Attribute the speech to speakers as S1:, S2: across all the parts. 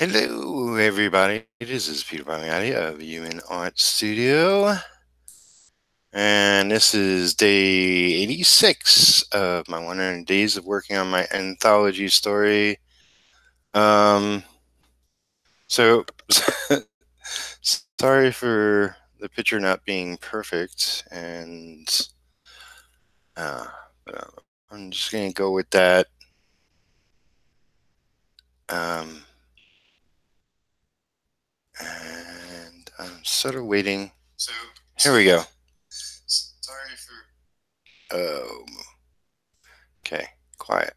S1: Hello, everybody. This is Peter Palmiotti of Human Art Studio, and this is day 86 of my 100 days of working on my anthology story. So sorry for the picture not being perfect, and but I'm just gonna go with that. And I'm sort of waiting. So here we go. Sorry for. Okay, quiet.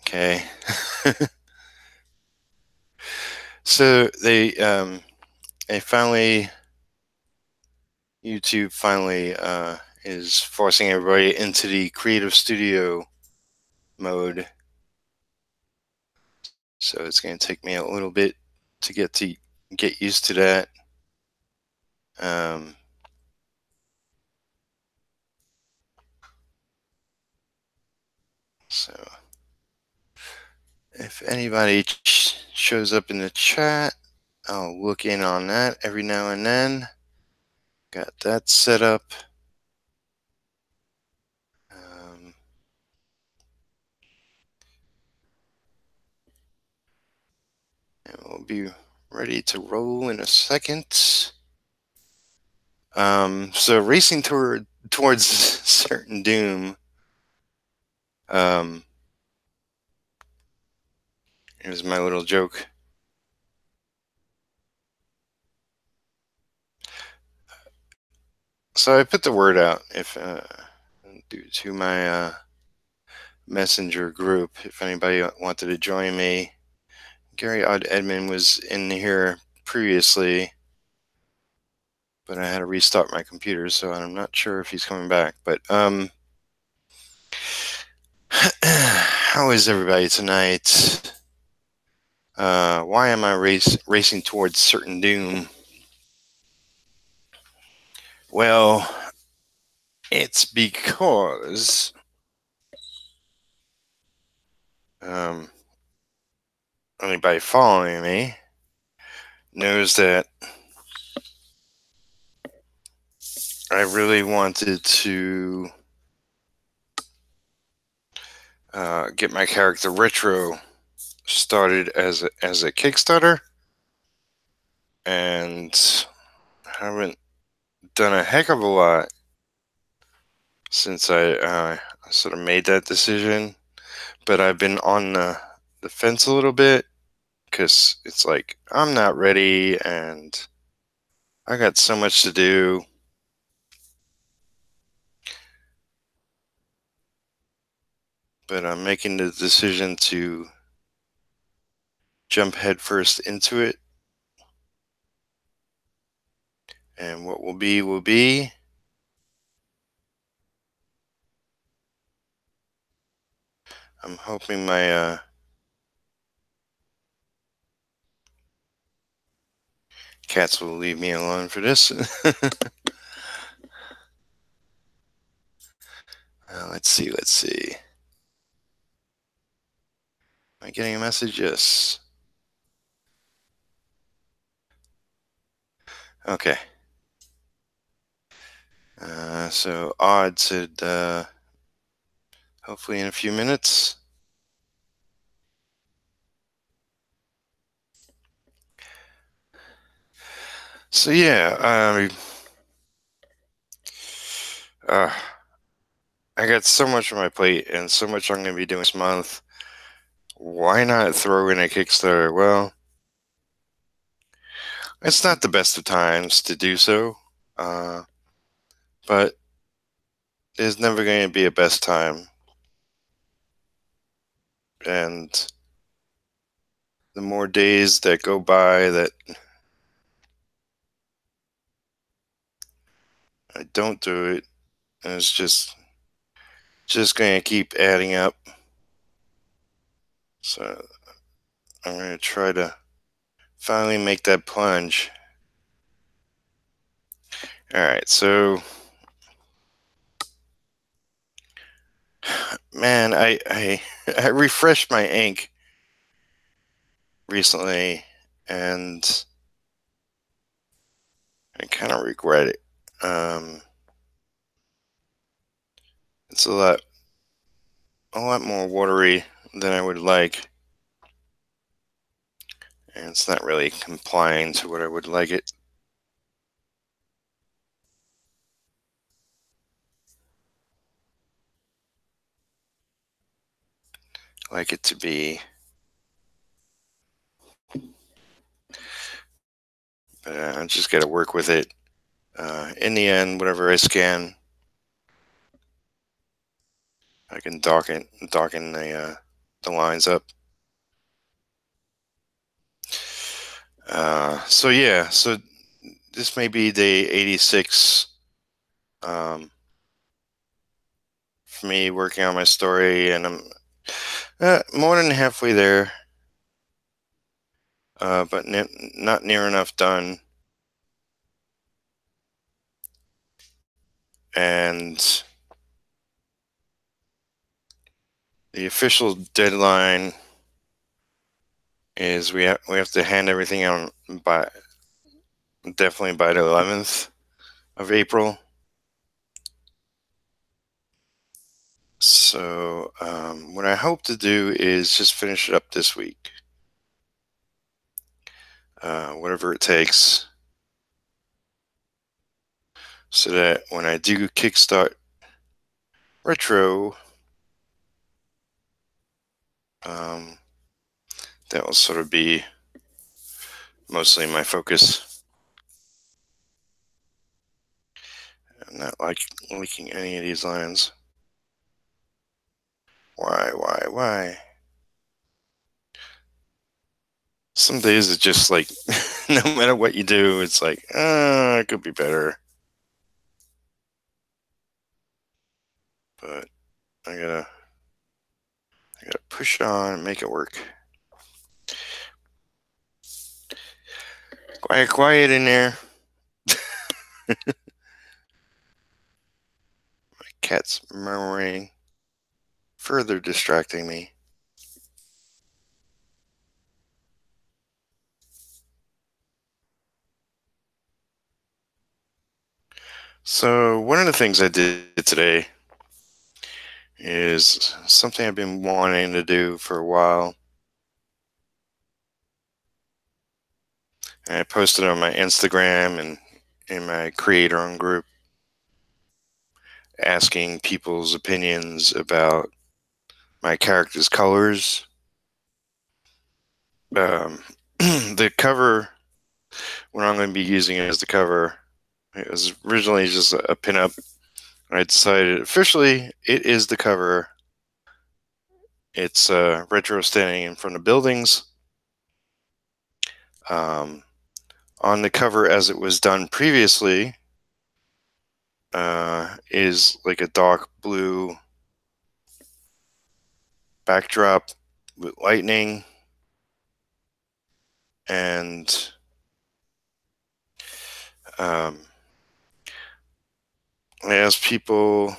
S1: Okay. So they finally, YouTube finally is forcing everybody into the creative studio mode. So it's going to take me a little bit to get used to that. So if anybody shows up in the chat, I'll look in on that every now and then. Got that set up. And we'll be ready to roll in a second. So racing towards certain doom. Here's my little joke. So I put the word out if due to my messenger group, if anybody wanted to join me. Gary Odd Edmond was in here previously, but I had to restart my computer, so I'm not sure if he's coming back. But how is everybody tonight? Why am I racing towards certain doom? Well, it's because anybody following me knows that I really wanted to get my character Retro started as a Kickstarter, and haven't done a heck of a lot since I sort of made that decision. But I've been on the fence a little bit because it's like I'm not ready and I got so much to do. But I'm making the decision to jump headfirst into it. And what will be, will be. I'm hoping my cats will leave me alone for this. Let's see. Am I getting a message? Yes. Okay. So Odd said hopefully in a few minutes. So yeah, I got so much on my plate and so much I'm going to be doing this month. Why not throw in a Kickstarter? Well, it's not the best of times to do so, but there's never going to be a best time. And the more days that go by that I don't do it, it's just going to keep adding up. So I'm going to try to finally make that plunge. All right, so man, I refreshed my ink recently, and I kind of regret it. It's a lot more watery than I would like, and it's not really complying to what I would like it to be. But I just got to work with it. In the end, whatever I scan, I can darken the lines up. So yeah, so this may be day 86 for me working on my story, and I'm more than halfway there, but not near enough done. And the official deadline is we have to hand everything out by definitely by the 11th of April. So what I hope to do is just finish it up this week, whatever it takes, so that when I do Kickstart Retro, um, that will sort of be mostly my focus. I'm not liking any of these lines. Why? Some days it's just like, no matter what you do, it's like, it could be better. But I gotta push on and make it work. Quiet in there. My cat's murmuring, further distracting me. So one of the things I did today is something I've been wanting to do for a while. And I posted on my Instagram and in my creator own group, asking people's opinions about my character's colors. The cover, when I'm going to be using it as the cover, it was originally just a pinup. I decided officially it is the cover. It's retro standing in front of buildings. On the cover, as it was done previously, is like a dark blue backdrop with lightning, and I asked people.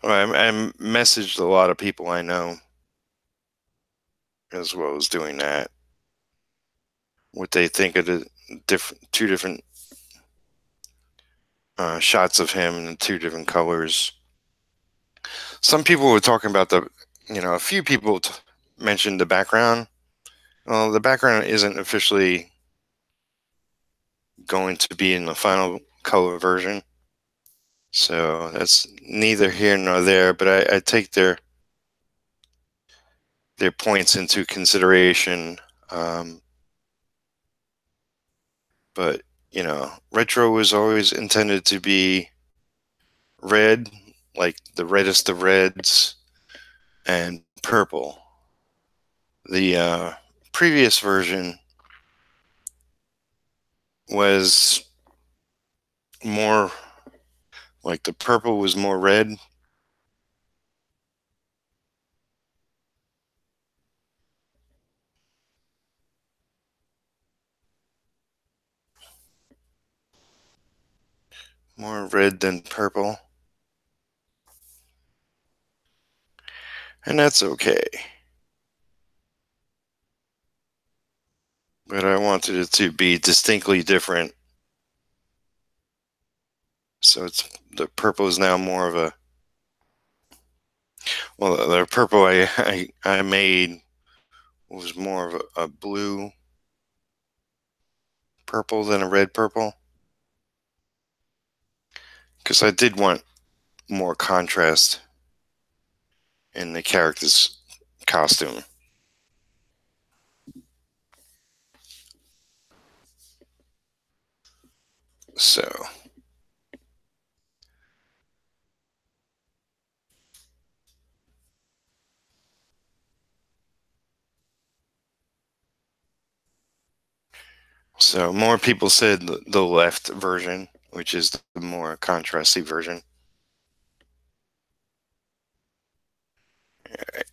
S1: I messaged a lot of people I know as well as doing that, what they think of the two different shots of him in two different colors. Some people were talking about a few people mentioned the background. Well, the background isn't officially going to be in the final color version, so that's neither here nor there. But I take their points into consideration. But retro was always intended to be red, like the reddest of reds, and purple. The previous version was more like the purple was more red. More red than purple. And that's okay. but I wanted it to be distinctly different. So the purple is now more of a, well, the purple I made was more of a blue purple than a red purple, because I did want more contrast in the character's costume. So more people said the left version, which is the more contrasty version. All right.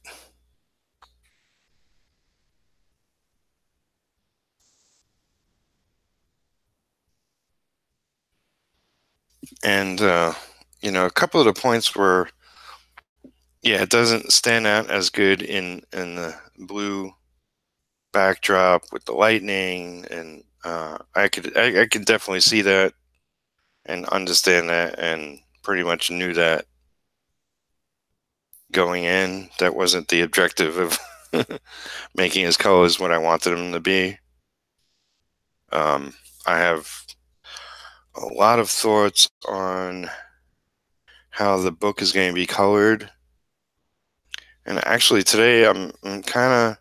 S1: And a couple of the points were, yeah, it doesn't stand out as good in the blue backdrop with the lightning, and I could definitely see that and understand that, and pretty much knew that going in. That wasn't the objective of making his colors what I wanted them to be. I have a lot of thoughts on how the book is going to be colored, and actually today I'm kind of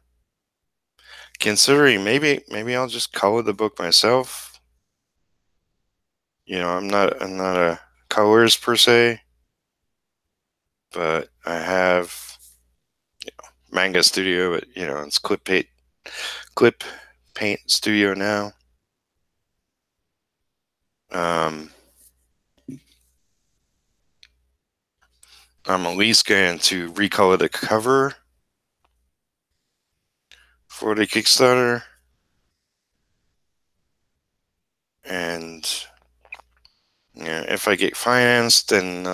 S1: considering maybe I'll just color the book myself. I'm not a colorist per se, but I have Manga Studio, but it's Clip Paint Studio now. I'm at least going to recolor the cover for the Kickstarter, and if I get financed, then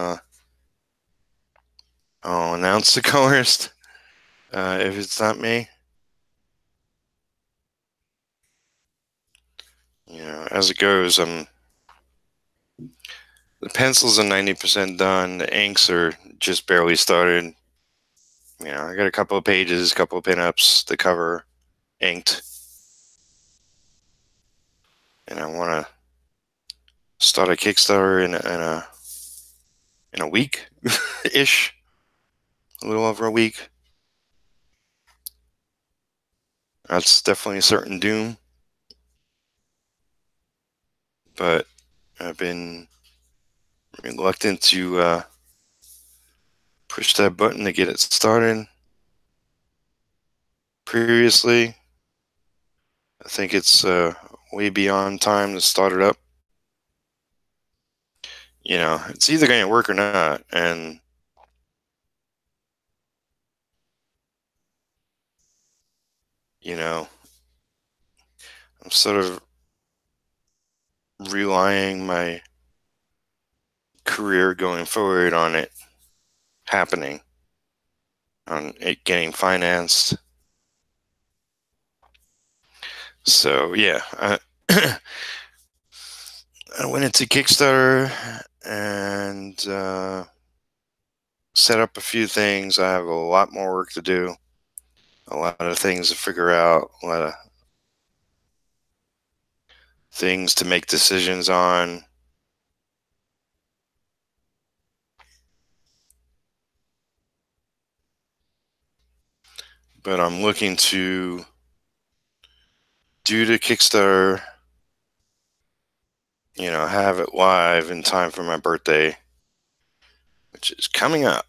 S1: I'll announce the colorist if it's not me. As it goes, the pencils are 90% done. The inks are just barely started. I got a couple of pages, a couple of pinups, the cover inked, and I want to start a Kickstarter in a week ish, a little over a week. That's definitely a certain doom, but I've been reluctant to push that button to get it started. Previously, I think it's way beyond time to start it up. It's either going to work or not, and I'm sort of relying my career going forward on it happening, on it getting financed. So yeah, I went into Kickstarter and set up a few things. I have a lot more work to do, a lot of things to figure out, a lot of things to make decisions on. But I'm looking to do the Kickstarter, have it live in time for my birthday, which is coming up.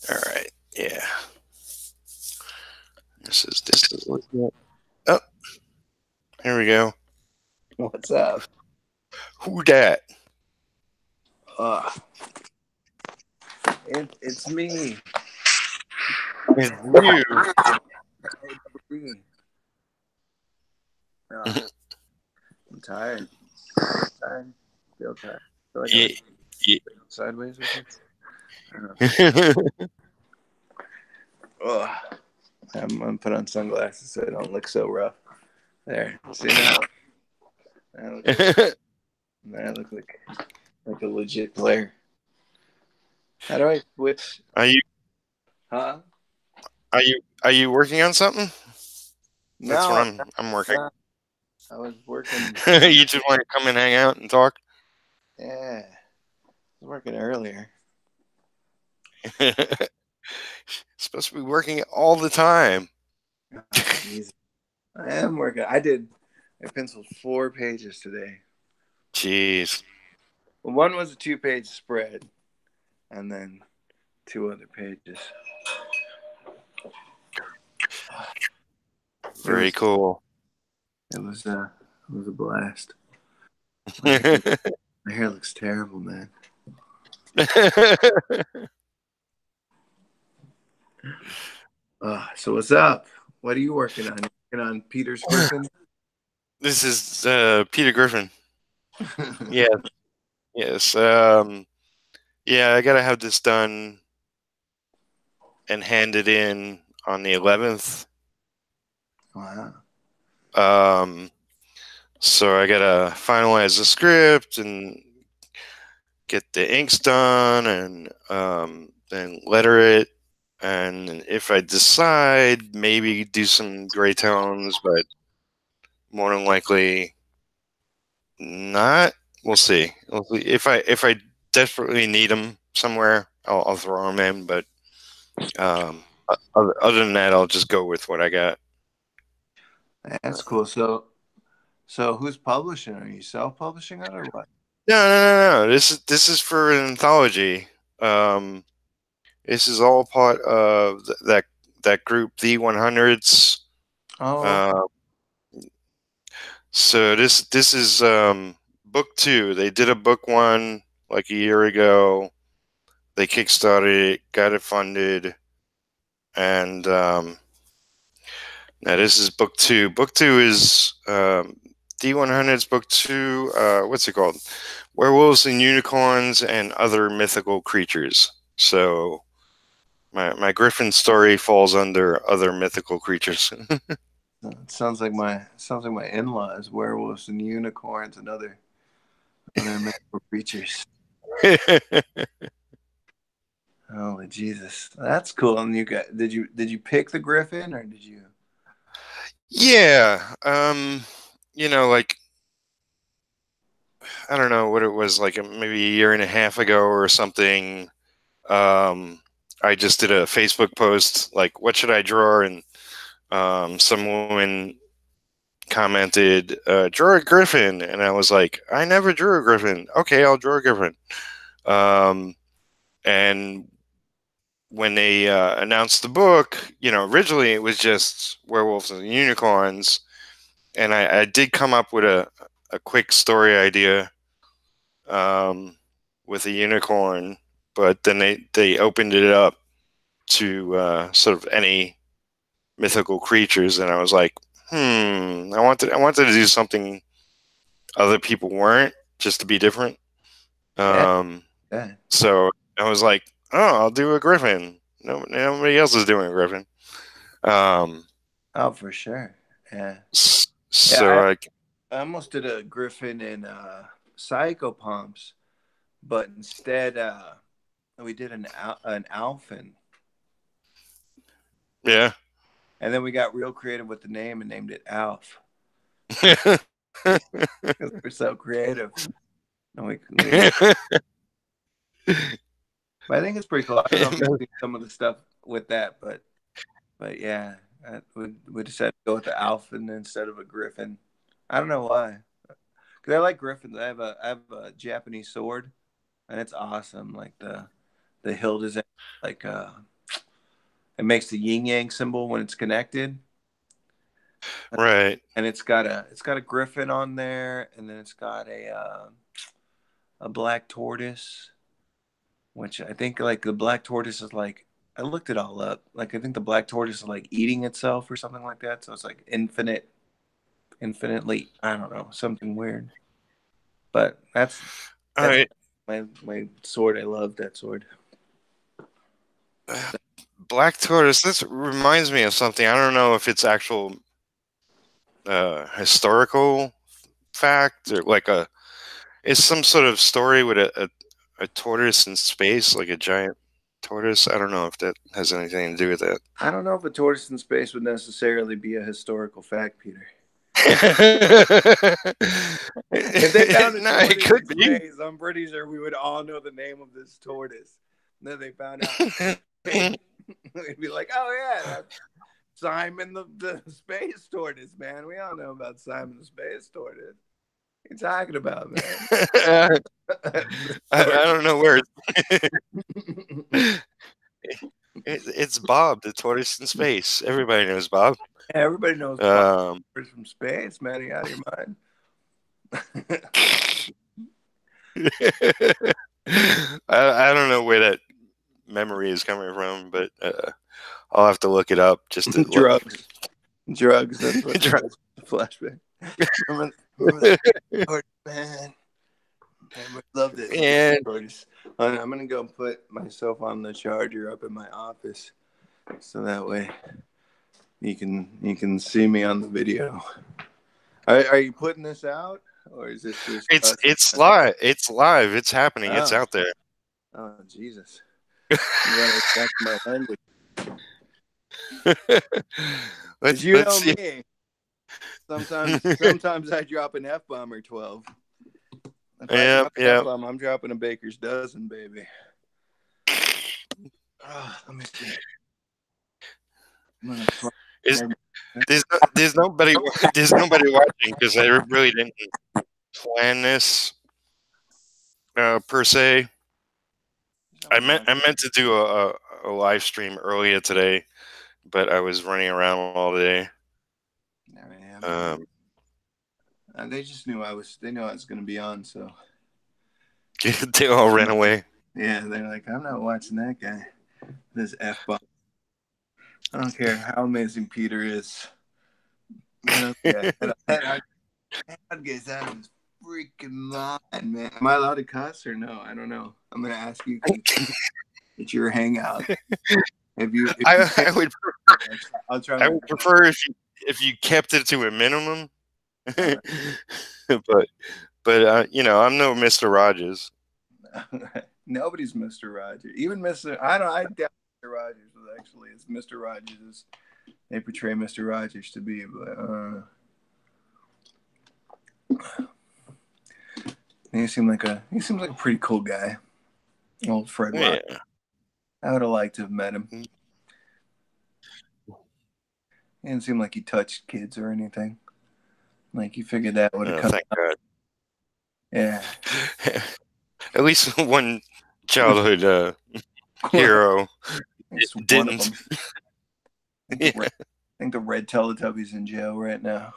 S1: All right, yeah. This is oh, here we go.
S2: What's up?
S1: Who dat?
S2: It's me.
S1: It's you.
S2: I'm tired. Feel tired. Feel like
S1: Yeah.
S2: sideways or something. I don't know. I'm gonna put on sunglasses so I don't look so rough. There. See now? I look like a legit player. How do I switch?
S1: Are you
S2: Huh?
S1: are you working on something? That's what
S2: No,
S1: I'm working.
S2: no. I was working.
S1: You just want to come and hang out and talk?
S2: Yeah, I was working earlier.
S1: Supposed to be working all the time.
S2: Oh, Jesus. I am working. I penciled 4 pages today.
S1: Jeez.
S2: Well, one was a 2-page spread, and then 2 other pages. It
S1: Very
S2: was
S1: cool.
S2: it was a blast. My hair looks terrible, man. So what's up? What are you working on? You working on Peter's Griffin?
S1: This is Peter Griffin. Yeah, yes. Yeah, I gotta have this done and handed in on the 11th.
S2: Wow.
S1: Um, so I gotta finalize the script and get the inks done and then letter it. And if I decide, maybe do some gray tones, but more than likely not. We'll see. We'll see. If I desperately need them somewhere, I'll throw them in. But other than that, I'll just go with what I got.
S2: That's cool. So who's publishing? Are you self-publishing it or what?
S1: No. This is for an anthology. Um, this is all part of that group, THEE100s.
S2: Oh,
S1: Uh, so this is book two. They did a book one like a year ago. They kickstarted it, got it funded, and now this is book two. Book two is THEE100s. Book two. What's it called? Werewolves and unicorns and other mythical creatures. So my griffin story falls under other mythical creatures.
S2: it sounds like my in-laws, werewolves and unicorns and other mythical creatures. Holy Jesus, that's cool. And you got did you pick the griffin or did you?
S1: Yeah. Like I don't know what it was like maybe a year and a half ago or something. Um, I just did a Facebook post like, "What should I draw?" And some woman commented, "Draw a griffin," and I was like, "I never drew a griffin. Okay, I'll draw a griffin." Um, and when they announced the book, originally it was just werewolves and unicorns, and I did come up with a quick story idea um, with a unicorn, but then they opened it up to sort of any mythical creatures, and I was like, I wanted to do something other people weren't, just to be different.
S2: Yeah,
S1: Um,
S2: yeah.
S1: so I was like, oh, I'll do a griffin. No, nobody else is doing a griffin. Um,
S2: Oh, for sure. Yeah, yeah.
S1: so
S2: I almost did a griffin in Psychopomps, but instead we did an Alphin,
S1: yeah.
S2: and then we got real creative with the name and named it Alf because we're so creative. And but I think it's pretty cool. I don't know if you've seen some of the stuff with that, but yeah, we decided to go with the Alphin instead of a Griffin. I don't know why, because I like Griffins. I have a Japanese sword, and it's awesome. Like the hilt is like it makes the yin yang symbol when it's connected,
S1: Right.
S2: and it's got a griffin on there, and then it's got a black tortoise, which I think like the black tortoise is like I looked it all up. Like I think the black tortoise is like eating itself or something like that. So it's like infinitely. I don't know, something weird. But
S1: All
S2: that's
S1: right.
S2: my sword. I love that sword.
S1: Black tortoise. This reminds me of something. I don't know if it's actual historical fact or like a. It's some sort of story with a tortoise in space, like a giant tortoise. I don't know if that has anything to do with that.
S2: I don't know if a tortoise in space would necessarily be a historical fact, Peter. If they found a
S1: No, it
S2: tortoise
S1: could
S2: in
S1: be.
S2: space, I'm pretty sure we would all know the name of this tortoise. And then they found out, we'd be like, "Oh yeah, that's Simon the space tortoise, man. We all know about Simon the space tortoise. What are you talking about, man?"
S1: I don't know where it's Bob, the tortoise in space. Everybody knows Bob.
S2: Everybody knows Bob
S1: Um,
S2: from space, man. Are you out of your mind?
S1: I don't know where that memory is coming from, but I'll have to look it up just to look.
S2: Drugs. That's what it is. Flashback. Remember that, man? I love this.
S1: And
S2: I'm gonna go put myself on the charger up in my office, so that way you can see me on the video. Are you putting this out, or is this just?
S1: it's live. It's live. It's happening. It's
S2: Oh,
S1: out there.
S2: oh Jesus! That's my language.
S1: let's
S2: You know
S1: see.
S2: me. Sometimes I drop an F-bomb or 12. If I drop an F-bomb, I'm dropping a baker's dozen, baby. Let me see.
S1: There's nobody watching because I really didn't plan this per se. I meant to do a live stream earlier today, but I was running around all day.
S2: They just knew They knew I was going to be on, so
S1: they all ran away.
S2: Yeah, they're like, I'm not watching that guy. This F-bomb. I don't care how amazing Peter is. I'd get out of his freaking mind, man. Am I allowed to cuss or no? I don't know. I'm going to ask you because it's your hangout.
S1: I would.
S2: I'll try.
S1: I would prefer if you kept it to a minimum. but I'm no Mr. Rogers.
S2: Nobody's Mr. Rogers. Even Mr. I doubt Mr. Rogers was actually as Mr. Rogers as they portray Mr. Rogers to be, but he seems like a pretty cool guy. Old Fred Rogers. Yeah. I would have liked to have met him. He didn't seem like he touched kids or anything. Like he figured that would have come
S1: thank
S2: out.
S1: God.
S2: Yeah.
S1: At least one childhood hero didn't.
S2: I think the red Teletubby's in jail right now.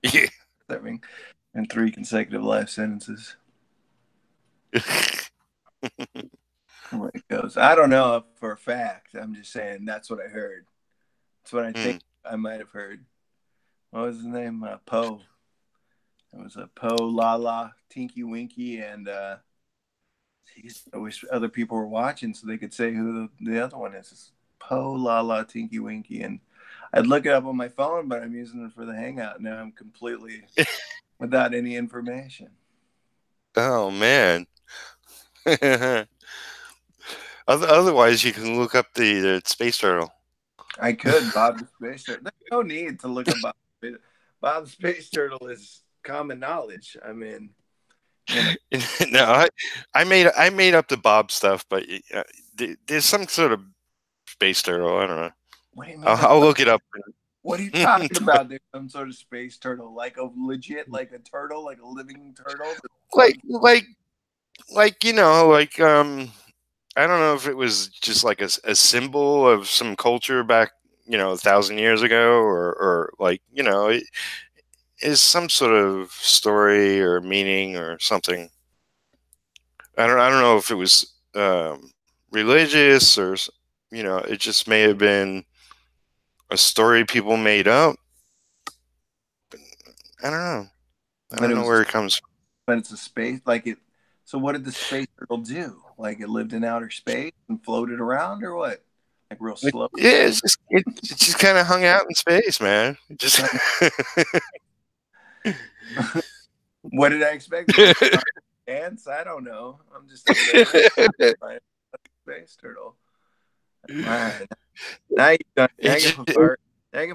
S1: Yeah.
S2: Serving in 3 consecutive life sentences. Where it goes. I don't know for a fact. I'm just saying that's what I heard. That's what I think I might have heard. What was his name? Poe. It was a Poe, Lala, Tinky Winky, and I wish other people were watching so they could say who the other one is. It's Poe, Lala, Tinky Winky, and I'd look it up on my phone, but I'm using it for the Hangout now. I'm completely without any information.
S1: Oh man. Otherwise, you can look up the space turtle.
S2: I could, Bob the Space Turtle. There's no need to look up Bob the Space Turtle is common knowledge. I mean,
S1: no, I made up the Bob stuff, but there's some sort of space turtle. I don't know.
S2: What do you mean?
S1: I'll look it up.
S2: What are you talking about? There's some sort of space turtle, like a legit, like a turtle, like a living turtle.
S1: Like I don't know if it was just like a symbol of some culture back 1,000 years ago, or like it is some sort of story or meaning or something. I don't know if it was religious or it just may have been a story people made up. I don't know. I don't know where it comes from.
S2: But it's a space like it. So what did the space turtle do? Like it lived in outer space and floated around, or what? like real slow.
S1: Yeah, it just kind of hung out in space, man. It just
S2: What did I expect? Dance? I don't know. I'm just over there like a space turtle. All right. Now
S1: it
S2: I
S1: just
S2: can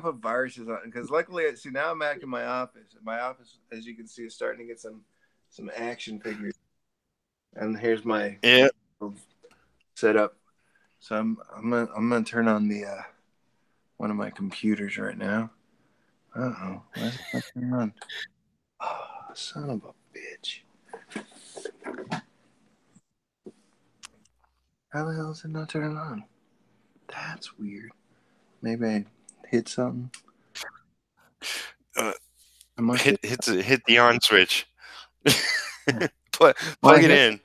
S2: put viruses on because luckily, see now I'm back in my office. My office, as you can see, is starting to get some action figures. And here's my
S1: yeah.
S2: setup. So I'm gonna turn on the one of my computers right now. Uh-oh, why is it not turning on? Oh, son of a bitch! How the hell is it not turning on? That's weird. Maybe I hit something.
S1: Hit the on switch. Plug
S2: Well,
S1: it in.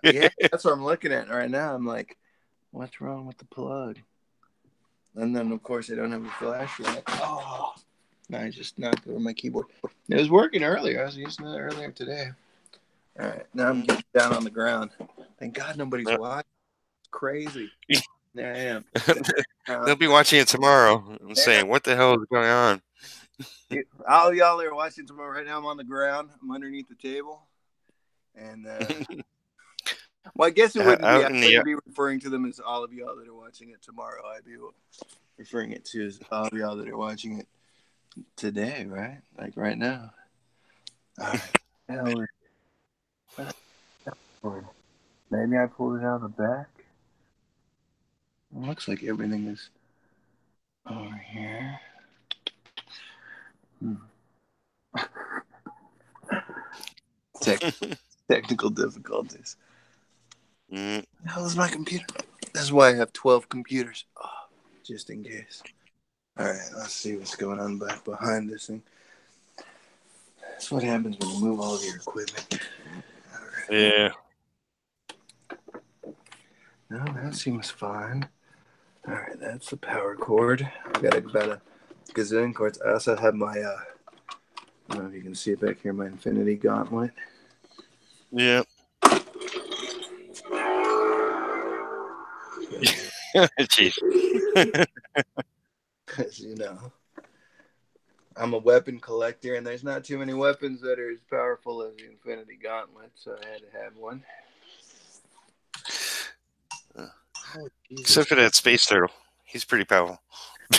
S2: yeah, that's what I'm looking at right now. I'm like, what's wrong with the plug? And then, of course, I don't have a flashlight. Oh, I just knocked over my keyboard. It was working earlier. I was using it earlier today. All right, now I'm getting down on the ground. Thank God nobody's watching. It's crazy. Yeah, I am.
S1: They'll be watching it tomorrow and saying, "What the hell is going on?"
S2: All y'all are watching tomorrow. Right now, I'm on the ground. I'm underneath the table, and well, I guess it wouldn't be.
S1: Out
S2: I
S1: in the
S2: wouldn't be referring to them as all of y'all that are watching it tomorrow. I'd be referring it to as all of y'all that are watching it today, right? Like right now. All right. Maybe I pulled it out of the back. It looks like everything is over here. Technical difficulties.
S1: Mm.
S2: The hell is my computer? That's why I have 12 computers. Oh, just in case. All right, let's see what's going on back behind this thing. That's what happens when you move all of your equipment. All right.
S1: Yeah.
S2: No, that seems fine. All right, that's the power cord. I got about a gazillion cords. I also have my, I don't know if you can see it back here, my infinity gauntlet.
S1: Yeah. Jeez.
S2: Because, you know, I'm a weapon collector, and there's not too many weapons that are as powerful as the infinity gauntlet, so I had to have one. Oh,
S1: Except for that space turtle. He's pretty powerful.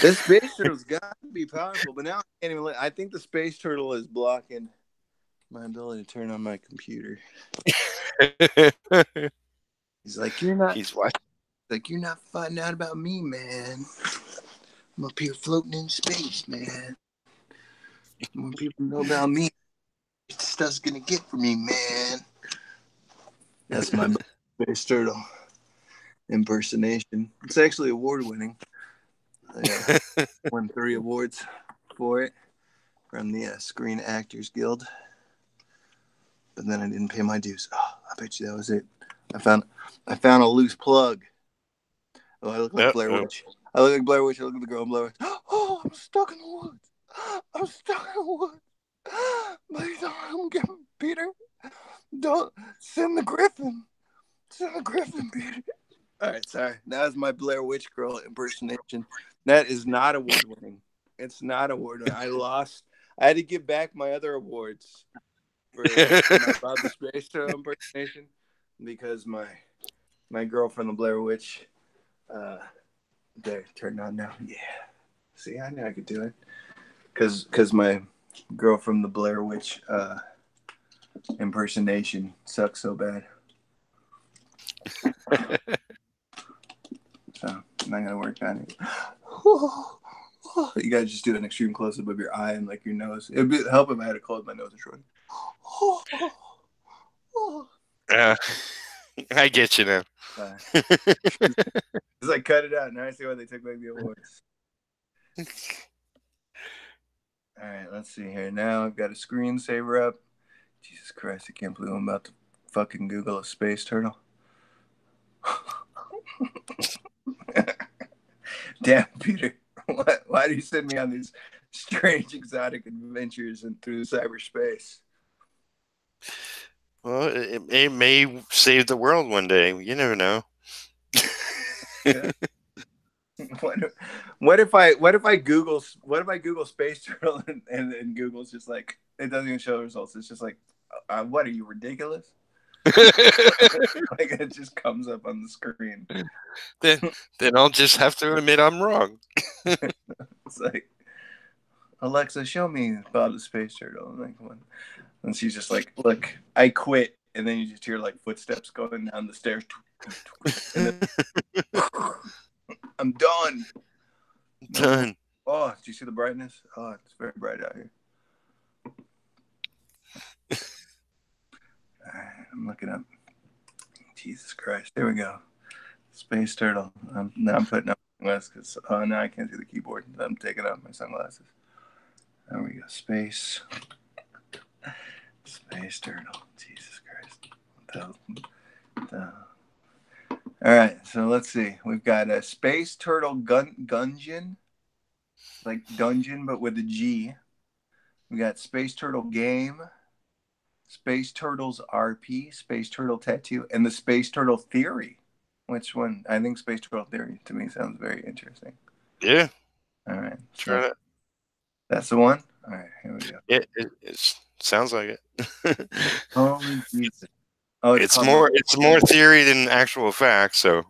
S2: This space turtle's got to be powerful, but now I can't even. I think the space turtle is blocking my ability to turn on my computer. He's like, you're not.
S1: He's watching.
S2: Like, you're not finding out about me, man. I'm up here floating in space, man. More people know about me. This stuff's gonna get for me, man. That's my space turtle impersonation. It's actually award-winning. I won 3 awards for it from the Screen Actors Guild. But then I didn't pay my dues. Oh, I bet you that was it. I found a loose plug. Oh, I look like Blair Witch. I look like Blair Witch. I look at the girl in Blair Witch. Oh, I'm stuck in the woods. I'm stuck in the woods. Please don't get me, Peter. Don't send the griffin. Send the griffin, Peter. All right, sorry. That was my Blair Witch girl impersonation. That is not award-winning. It's not award-winning. I lost. I had to give back my other awards for my Bob the Space Turtle impersonation because my girl from the Blair Witch, they're turned on now. Yeah. See, I knew I could do it. Because my girl from the Blair Witch impersonation sucks so bad. So I'm not gonna work on it. You gotta just do an extreme close up of your eye and like your nose. It'd help if I had to close my nose and short.
S1: I get you now.
S2: It's like cut it out. Now I see why they took back the awards. All right, let's see here. Now I've got a screensaver up. Jesus Christ, I can't believe I'm about to fucking Google a space turtle. Damn, Peter. Why do you send me on these strange, exotic adventures and through cyberspace?
S1: Well, it may save the world one day. You never know.
S2: Yeah. what, what if I Google space turtle and Google's just like it doesn't even show the results. It's just like, what are you ridiculous? Like it just comes up on the screen.
S1: then then I'll just have to admit I'm wrong.
S2: It's like, Alexa, show me about the space turtle. And like, what? And she's just like, look, I quit. And then you just hear like footsteps going down the stairs. And then I'm done. No more.
S1: Done.
S2: Oh, do you see the brightness? Oh, it's very bright out here. All right, I'm looking up. Jesus Christ. There we go. Space turtle. Now I'm putting up sunglasses because now I can't see the keyboard. I'm taking off my sunglasses. There we go. Space turtle. Jesus Christ. All right, so let's see. We've got a space turtle gungeon, like dungeon but with a G. We got space turtle game, space turtles RP, space turtle tattoo, and the space turtle theory. Which one? I think space turtle theory to me sounds very interesting.
S1: Yeah.
S2: All right,
S1: Try
S2: so
S1: that.
S2: that's the one. All right, here we go.
S1: It sounds like it.
S2: Holy Jesus! Oh,
S1: It's more theory than actual fact. So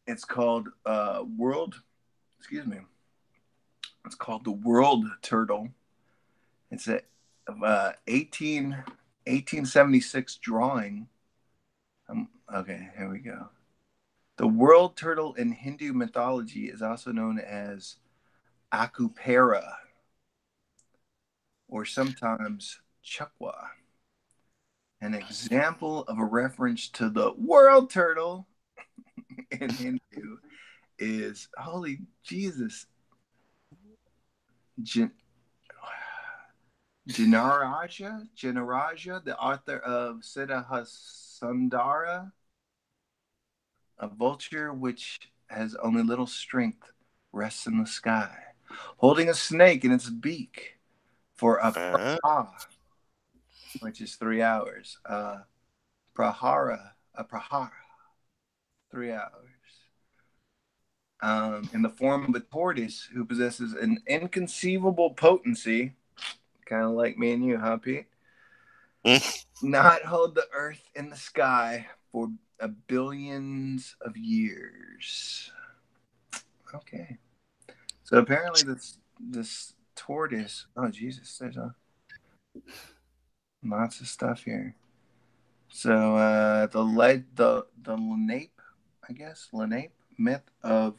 S2: it's called world. Excuse me. It's called the world turtle. It's a 1876 drawing. Okay, here we go. The world turtle in Hindu mythology is also known as Akupera, or sometimes Chukwa. An example of a reference to the world turtle in Hindu is, holy Jesus, Janaraja, the author of Siddhasundara, a vulture which has only little strength rests in the sky, holding a snake in its beak for a prahara, which is 3 hours. Prahara, 3 hours. In the form of a tortoise who possesses an inconceivable potency, kind of like me and you, huh, Pete? Not hold the earth in the sky for billions of years. Okay. So apparently this tortoise. Oh Jesus, there's lots of stuff here. So the Lenape, I guess Lenape myth of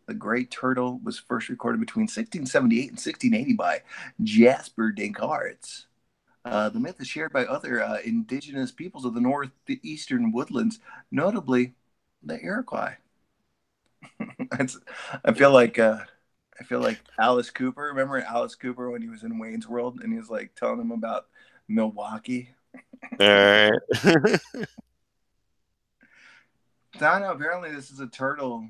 S2: the great turtle was first recorded between 1678 and 1680 by Jasper Descartes. The myth is shared by other indigenous peoples of the northeastern woodlands, notably the Iroquois. I feel like Alice Cooper. Remember Alice Cooper when he was in Wayne's World and he was like telling him about Milwaukee?
S1: all right.
S2: I know. Apparently, this is a turtle.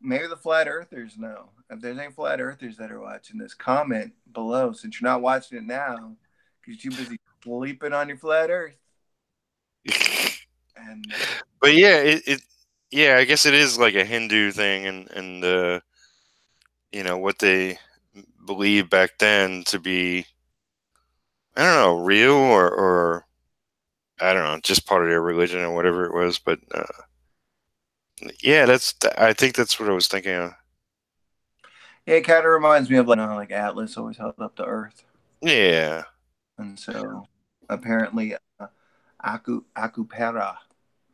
S2: Maybe the flat earthers know. If there's any flat earthers that are watching this, comment below. Since you're not watching it now, because you're too busy sleeping on your flat earth. And
S1: But yeah, yeah, I guess it is like a Hindu thing, and what they believe back then to be, I don't know, real or I don't know, just part of their religion or whatever it was. But yeah, I think that's what I was thinking of.
S2: yeah, it kind of reminds me of like Atlas always held up the Earth,
S1: Yeah.
S2: and so apparently Akupera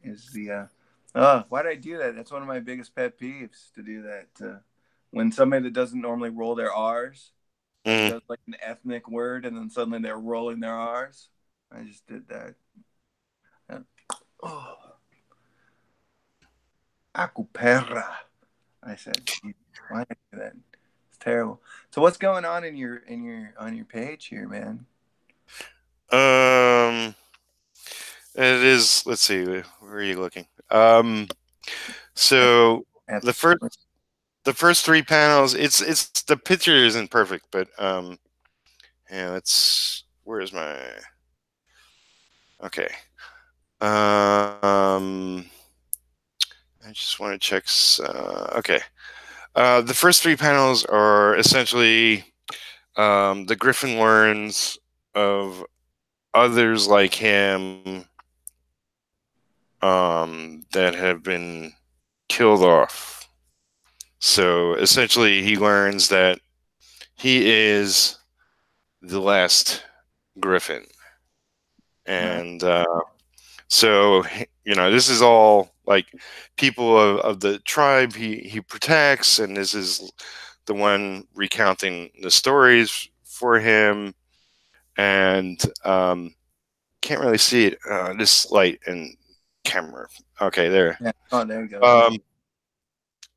S2: is the. Why did I do that? That's one of my biggest pet peeves to do that. When somebody that doesn't normally roll their R's
S1: Mm.
S2: does like an ethnic word, and then suddenly they're rolling their R's. I just did that. Oh, Akupera. I said, why did I do that? It's terrible. So what's going on on your page here, man?
S1: Um, it is. Let's see. Where are you looking? So
S2: At
S1: the first three panels, it's the picture isn't perfect, but yeah, where's my okay. Um, I just want to check. Okay. The first three panels are essentially the Griffin learns of others like him that have been killed off. So essentially, he learns that he is the last Griffin.
S2: Right.
S1: And so, this is all like people of the tribe he protects, and this is the one recounting the stories for him. And can't really see it. This light and camera. Okay, there.
S2: Yeah. Oh, there you go.
S1: Um,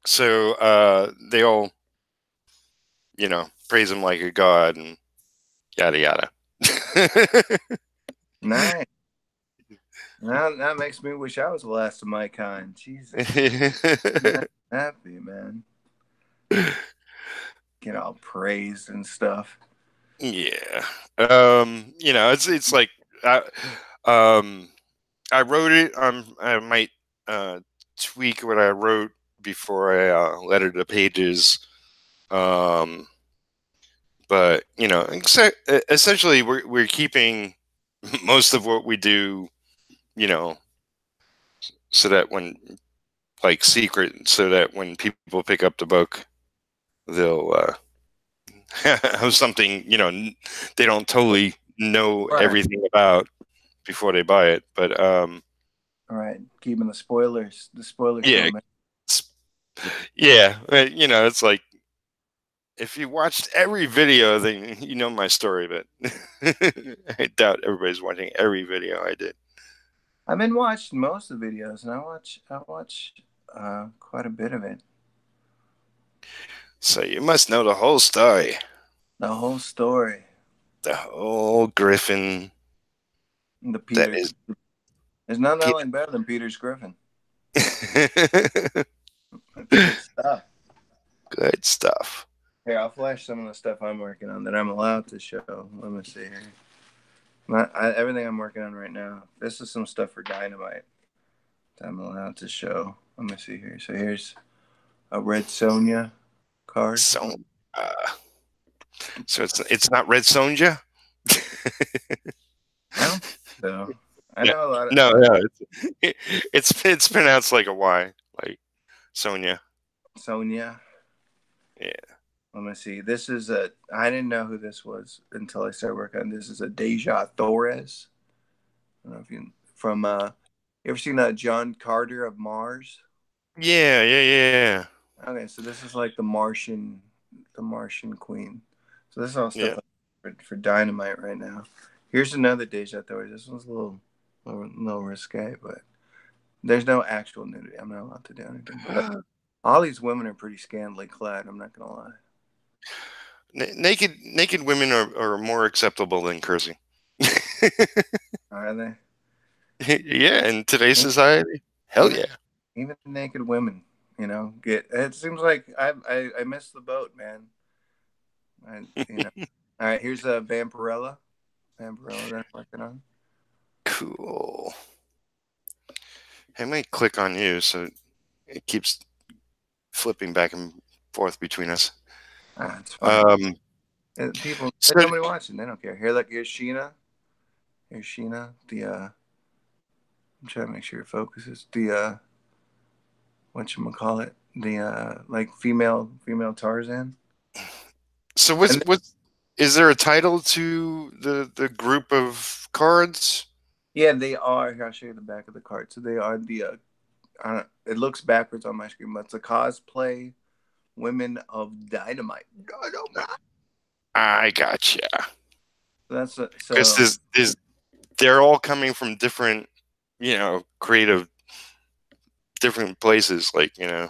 S1: so they all, praise him like a god and yada yada.
S2: Nice. Now that makes me wish I was the last of my kind. Jesus. I'm happy, man. Get all praised and stuff.
S1: Yeah. It's like um I wrote it. I might tweak what I wrote before I lettered the pages. Um but essentially we're keeping most of what we do, you know, so that when like secret, so that when people pick up the book, they'll have something, they don't totally know
S2: Right.
S1: everything about before they buy it. But
S2: All right. Keeping the spoilers
S1: yeah,
S2: coming.
S1: yeah, it's like if you watched every video, then you know my story. But I doubt everybody's watching every video I did.
S2: I've been watching most of the videos, and I watch quite a bit of it.
S1: So you must know the whole story,
S2: The whole story.
S1: the whole Griffin.
S2: The
S1: That
S2: Peter.
S1: is
S2: There's nothing
S1: Peter.
S2: really better than Peter's Griffin. That's good stuff.
S1: Good stuff.
S2: Here, I'll flash some of the stuff I'm working on that I'm allowed to show. Let me see here. Everything I'm working on right now. This is some stuff for Dynamite that I'm allowed to show. Let me see here. So here's a Red Sonja card.
S1: So, uh, so it's not Red Sonja.
S2: I don't think so. I
S1: Yeah.
S2: know a lot of
S1: No, no, it's pronounced like a Y, like Sonia.
S2: Sonja.
S1: Yeah.
S2: Let me see. This is a. I didn't know who this was until I started working on this. Is a Deja Torres. I don't know if you from. You ever seen John Carter of Mars?
S1: Yeah, yeah, yeah,
S2: Okay, so this is like the Martian Queen. So this is all stuff
S1: yeah.
S2: for Dynamite right now. Here's another Deja Torres. This one's a little risque, but there's no actual nudity. I'm not allowed to do anything. But
S1: Yeah.
S2: all these women are pretty scantily clad. I'm not gonna lie.
S1: Naked women are more acceptable than cursing.
S2: Are they?
S1: Yeah, in today's society, hell
S2: Even
S1: yeah.
S2: even naked women, get. It seems like I missed the boat, man. I, you know. All right, here's a Vampirella. Vampirella that I'm working on.
S1: Cool. I might click on you so it keeps flipping back and forth between us.
S2: It's fine.
S1: Um,
S2: People, there's
S1: so
S2: nobody watching. They don't care. Here's Sheena. Here's Sheena. I'm trying to make sure it focuses. Whatchamacallit? The like female Tarzan.
S1: So what's
S2: And
S1: what is there a title to the group of cards?
S2: yeah, they are. Here, I'll show you the back of the card. So they are it looks backwards on my screen, but it's a cosplay women of Dynamite. Dynamite.
S1: I gotcha.
S2: That's
S1: Because
S2: so.
S1: they're all coming from different, creative, different places. Like
S2: They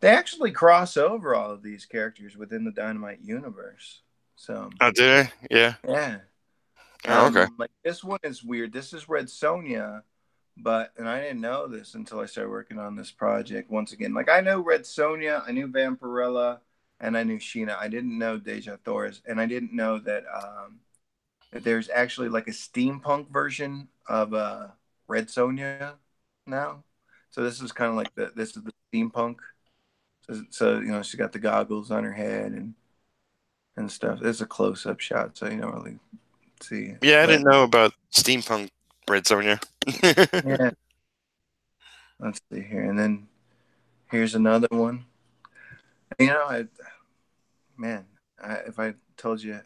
S2: actually cross over all of these characters within the Dynamite universe. So
S1: oh, did I? Yeah.
S2: yeah.
S1: Oh, okay.
S2: Like this one is weird. This is Red Sonja, and I didn't know this until I started working on this project. Once again, like I know Red Sonja, I knew Vampirella, and I knew Sheena. I didn't know Deja Torres, and I didn't know that there's actually like a steampunk version of Red Sonja now. So this is kind of like this is the steampunk. So you know, she got the goggles on her head and stuff. It's a close up shot, so you don't really see it.
S1: Yeah, I
S2: But
S1: didn't know about steampunk Red Sonja.
S2: yeah, let's see here, and then here's another one. You know, man, if I told you,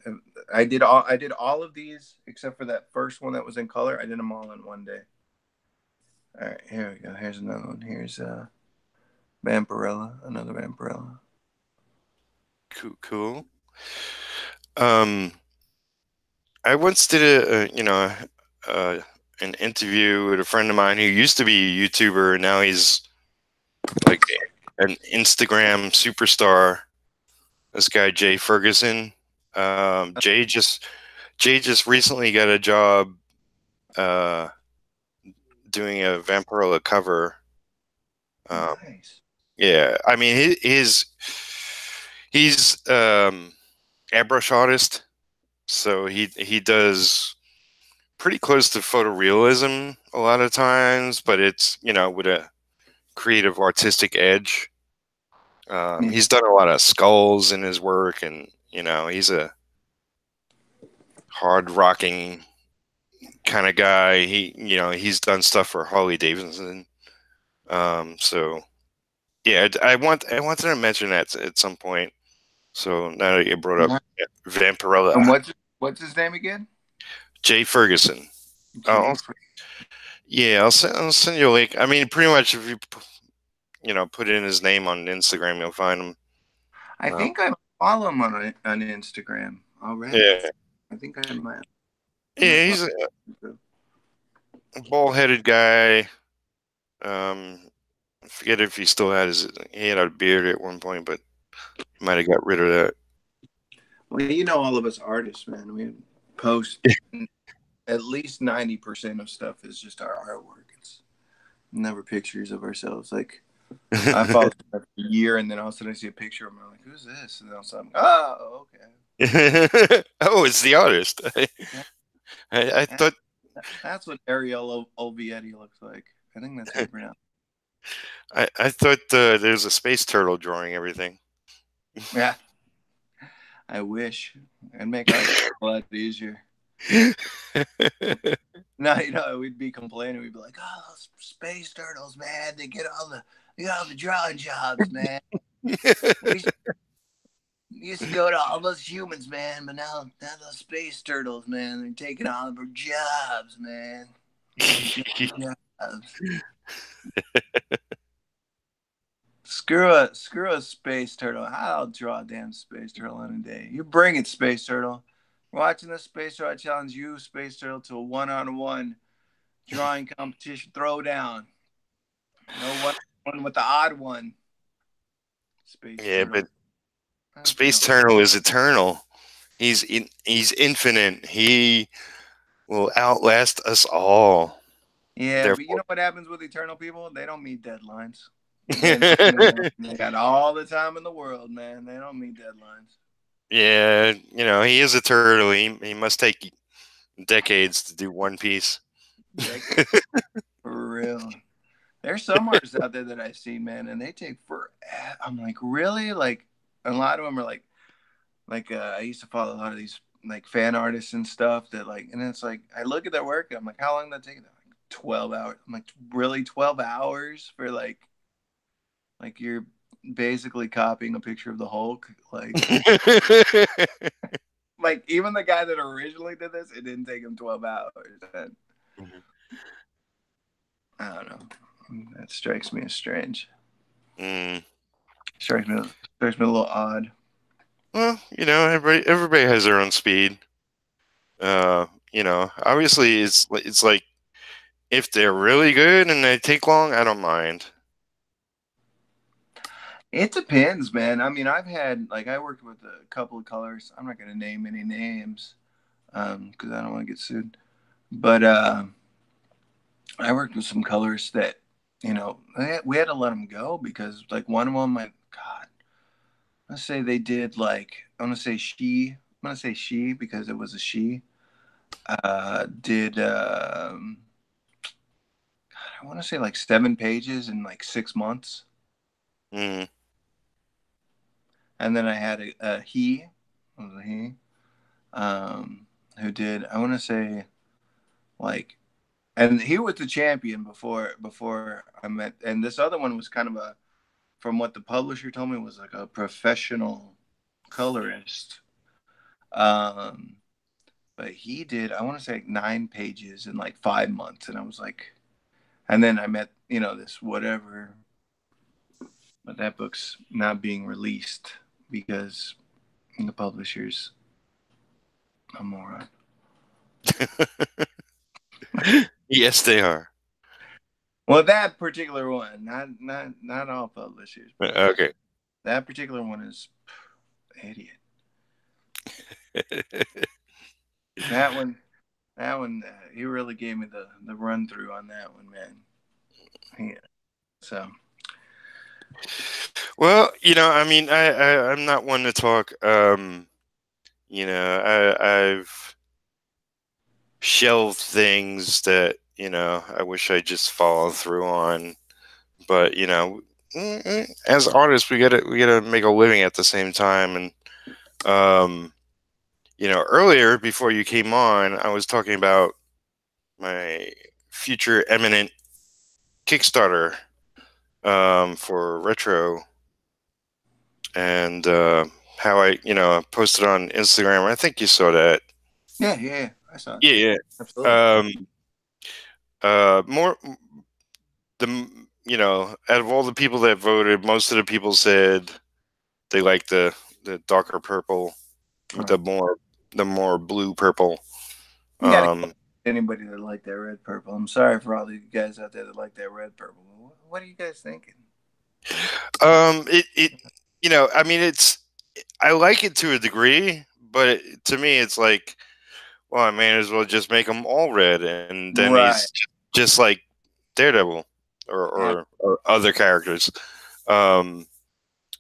S2: I did all of these except for that first one that was in color. I did them all in one day. All right, here we go. Here's another one. Here's Vampirella, another Vampirella.
S1: Cool. Um, I once did uh, an interview with a friend of mine who used to be a YouTuber, and now he's like an Instagram superstar. This guy Jay Ferguson. Jay just recently got a job uh, doing a Vampirella cover.
S2: Nice.
S1: Yeah, I mean he's airbrush artist, so he does pretty close to photorealism a lot of times, but it's with a creative artistic edge.
S2: Yeah.
S1: He's done a lot of skulls in his work, and he's a hard rocking kind of guy. He's done stuff for Harley Davidson. So yeah, I wanted to mention that at some point. So now that you brought up
S2: And
S1: Vampirella,
S2: what's his name again?
S1: Jay Ferguson.
S2: Jay.
S1: Yeah, I'll send you a link. I mean, pretty much if you put in his name on Instagram, you'll find him.
S2: I think I follow him on Instagram already.
S1: Yeah,
S2: I think I might.
S1: yeah, he's a bald-headed guy. I forget if he still he had a beard at one point, but he might have got rid of that.
S2: Well, you know, all of us artists, man, we post at least 90% of stuff is just our artwork. It's never pictures of ourselves. Like I follow for a year, and then all of a sudden I see a picture of him. I'm like, "Who's this?" And then all of a sudden, oh,
S1: Oh, it's the artist. I
S2: okay.
S1: thought
S2: That's what Ariel Olvietti looks like. I think that's how you pronounce
S1: I thought there's a space turtle drawing everything.
S2: it. Yeah, I wish. It'd make life a lot easier. No, you know, we'd be complaining. We'd be like, "Oh, those space turtles, man! They get all the drawing jobs, man. We used to go to all those humans, man, but now those space turtles, man, they're taking all of our jobs, man. Jobs. Screw a space turtle. I'll draw a damn space turtle in a day. You bring it, space turtle. Watching the space turtle, I challenge you, space turtle, to a one-on-one drawing competition throwdown. No one with the odd one. Space
S1: Yeah,
S2: turtle.
S1: but Space Turtle is eternal. He's infinite. He will outlast us all.
S2: Yeah,
S1: Therefore,
S2: but you know what happens with eternal people? They don't meet deadlines. They got all the time in the world, man. They don't meet deadlines.
S1: yeah, he is a turtle. He must take decades to do one piece.
S2: For real. There's some artists out there that I've seen, man, and they take forever. I'm like, really? Like, a lot of them are like I used to follow a lot of these like fan artists and stuff that like, and it's like I look at their work and I'm like, how long did that take? Like 12 hours. I'm like, really, 12 hours for like you're basically copying a picture of the Hulk, like even the guy that originally did this, it didn't take him 12 hours. And I don't know. That strikes me as strange. Strikes me a little odd.
S1: Well, everybody has their own speed. Obviously it's like if they're really good and they take long, I don't mind.
S2: It depends, man. I mean, I worked with a couple of colors. I'm not going to name any names because I don't want to get sued. But I worked with some colors that, we had to let them go because, like, one of them, God, let's say they did I'm going to say she because it was a she. Did, God, I want to say like 7 pages in like 6 months.
S1: Mm.
S2: And then I had a he, what was a he, who did, I want to say, like, and he was the champion before I met, and this other one was kind of a, from what the publisher told me, was like a professional colorist. Um, but he did, I want to say, like 9 pages in like 5 months, and I was like, and then I met, this whatever, but that book's not being released because the publisher's a moron.
S1: Yes, they are.
S2: Well, that particular one, not all publishers, but
S1: Okay.
S2: that particular one is idiot. That one, he really gave me the run through on that one, man. Yeah. So
S1: Well, I mean, I'm not one to talk. I've shelved things that I wish I just followed through on. But as artists, we gotta make a living at the same time. And earlier before you came on, I was talking about my future eminent Kickstarter for retro, and how I posted on Instagram. I think you saw that.
S2: yeah, I saw it.
S1: Yeah,
S2: Absolutely.
S1: yeah. More out of all the people that voted, most of the people said they like the darker purple with
S2: Right.
S1: the more blue purple.
S2: You got to
S1: Um,
S2: anybody that like that red purple. I'm sorry for all you guys out there that like that red purple. What are you guys thinking?
S1: it I mean, I like it to a degree, but to me, it's like, well, I may as well just make them all red, and then
S2: Right.
S1: he's just like Daredevil or other characters. Um,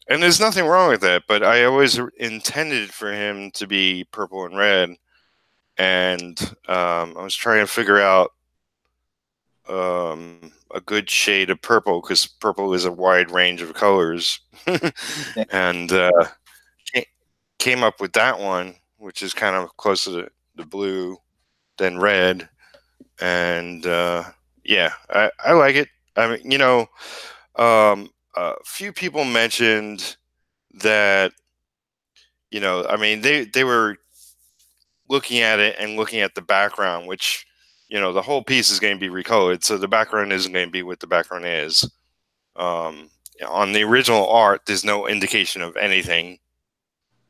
S1: and there's nothing wrong with that, but I always intended for him to be purple and red, and I was trying to figure out a good shade of purple because purple is a wide range of colors, and came up with that one, which is kind of close to the blue than red, and yeah, I like it. I mean, a few people mentioned that I mean, they were looking at it and looking at the background, which the whole piece is going to be recolored, so the background isn't going to be what the background is. Um, on the original art, there's no indication of anything.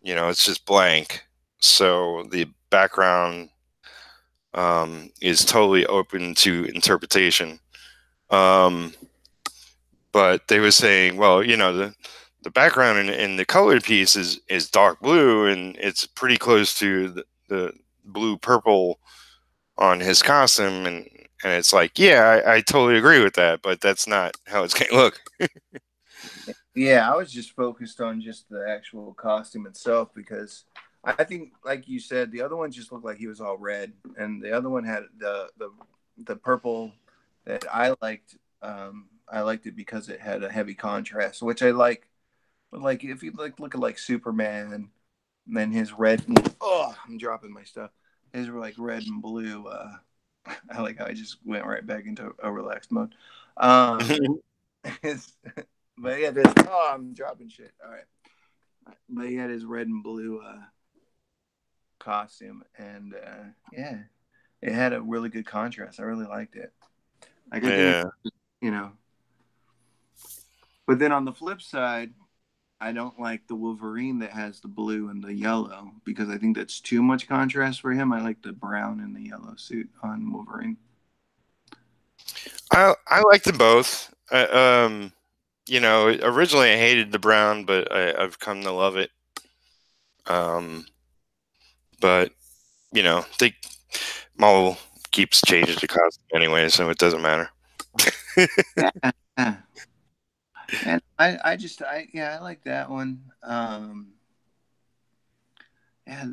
S1: It's just blank. So the background is totally open to interpretation. Um, but they were saying, well, the background in the colored piece is dark blue, and it's pretty close to the blue purple on his costume, and it's like, yeah, I totally agree with that, but that's not how it's going to look.
S2: Yeah, I was just focused on just the actual costume itself because I think, like you said, the other one just looked like he was all red, and the other one had the purple that I liked. I liked it because it had a heavy contrast, which I like. Like if you look at like Superman, and then his red. Oh, I'm dropping my stuff. His were like red and blue. I like how I just went right back into a relaxed mode. Um, his, but yeah, this. Oh, I'm dropping shit. All right. But he had his red and blue costume, and yeah, it had a really good contrast. I really liked it. Like I think,
S1: Yeah.
S2: you know. But then on the flip side, I don't like the Wolverine that has the blue and the yellow because I think that's too much contrast for him. I like the brown and the yellow suit on Wolverine.
S1: I like them both. Originally I hated the brown, but I've come to love it. Um, but they Marvel keeps changing the costume anyway, so it doesn't matter.
S2: Yeah, yeah. And I like that one. And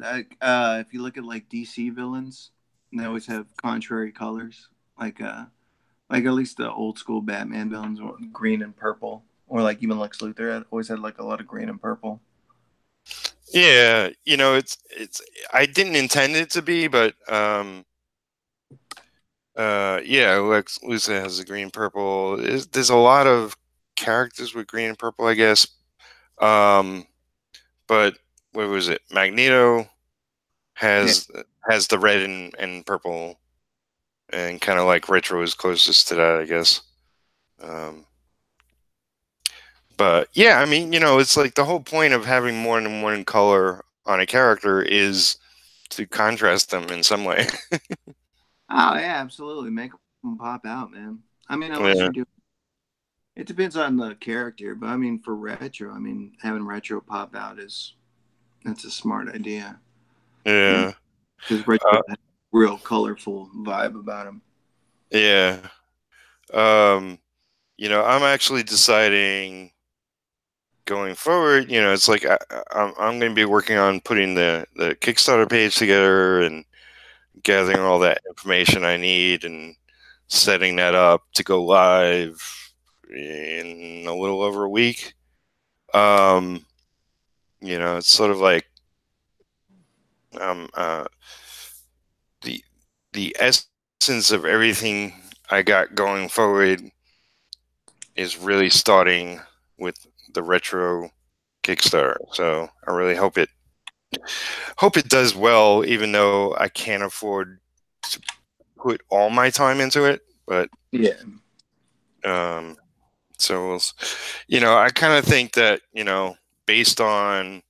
S2: like if you look at like DC villains, they always have contrary colors. Like Like at least the old school Batman villains were green and purple, or like even Lex Luthor had always had like a lot of green and purple.
S1: Yeah, it's I didn't intend it to be, but yeah, Lex Luthor has the green purple. There's a lot of characters with green and purple, I guess. Um, but what was it? Magneto
S2: Yeah.
S1: has has the red and purple, and kind of like Retro is closest to that, I guess. Um, but yeah, I mean, it's like the whole point of having more than one color on a character is to contrast them in some way.
S2: Oh yeah, absolutely. Make them pop out, man. I mean, unless
S1: Yeah,
S2: you're doing. It depends on the character, but I mean, for retro, I mean, having retro pop out is that's a smart idea. You know,
S1: yeah,
S2: because retro
S1: uh,
S2: has a real colorful vibe about them.
S1: yeah. Um, I'm actually deciding going forward. It's like I'm going to be working on putting the Kickstarter page together and gathering all that information I need and setting that up to go live in a little over a week. Um, it's sort of like um, uh, the the essence of everything I got going forward is really starting with the retro Kickstarter. So I really hope it does well, even though I can't afford to put all my time into it. But
S2: Yeah.
S1: um, so I kind of think that based on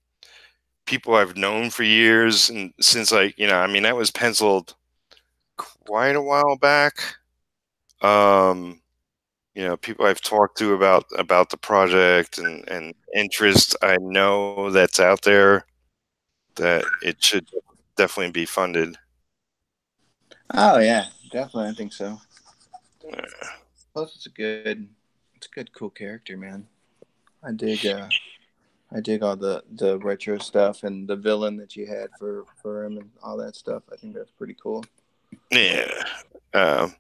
S1: people I've known for years, and since I mean that was penciled quite a while back. Um, people I've talked to about the project and interest I know that's out there, that it should definitely be funded.
S2: Oh yeah, definitely. I think so. Plus, it's a good, cool character, man. I dig. I dig all the retro stuff and the villain that you had for him and all that stuff. I think that's pretty cool.
S1: Yeah. Um,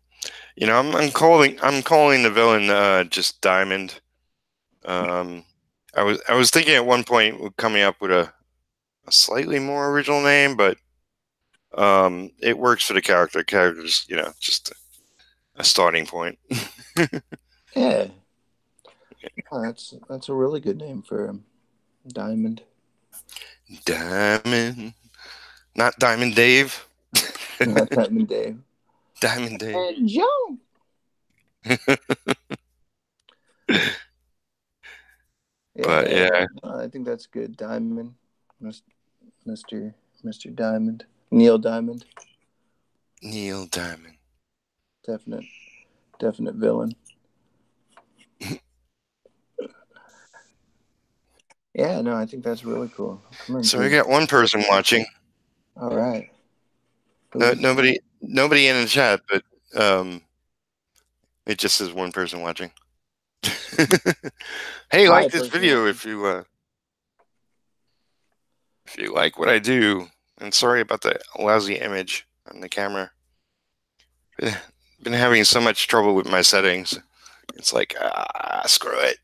S1: I'm calling the villain just Diamond. Um, I was thinking at one point of coming up with a slightly more original name, but it works for the character. Character's just a starting point.
S2: Yeah, oh, that's a really good name for him. Diamond.
S1: Diamond, not Diamond Dave.
S2: Not Diamond Dave.
S1: Diamond Dave.
S2: And Joe.
S1: But
S2: Yeah,
S1: yeah,
S2: I think that's good. Diamond, Mister Mister Diamond, Neil Diamond,
S1: Neil Diamond.
S2: definite definite villain. Yeah, no, I think that's really cool. I'm
S1: So I
S2: into.
S1: got one person watching.
S2: All right,
S1: No,
S2: who's
S1: nobody in the chat, but it just says one person watching. Hey,
S2: hi
S1: like this
S2: person
S1: video
S2: watching?
S1: if you like what I do. And sorry about the lousy image on the camera. Been having so much trouble with my settings. It's like screw it.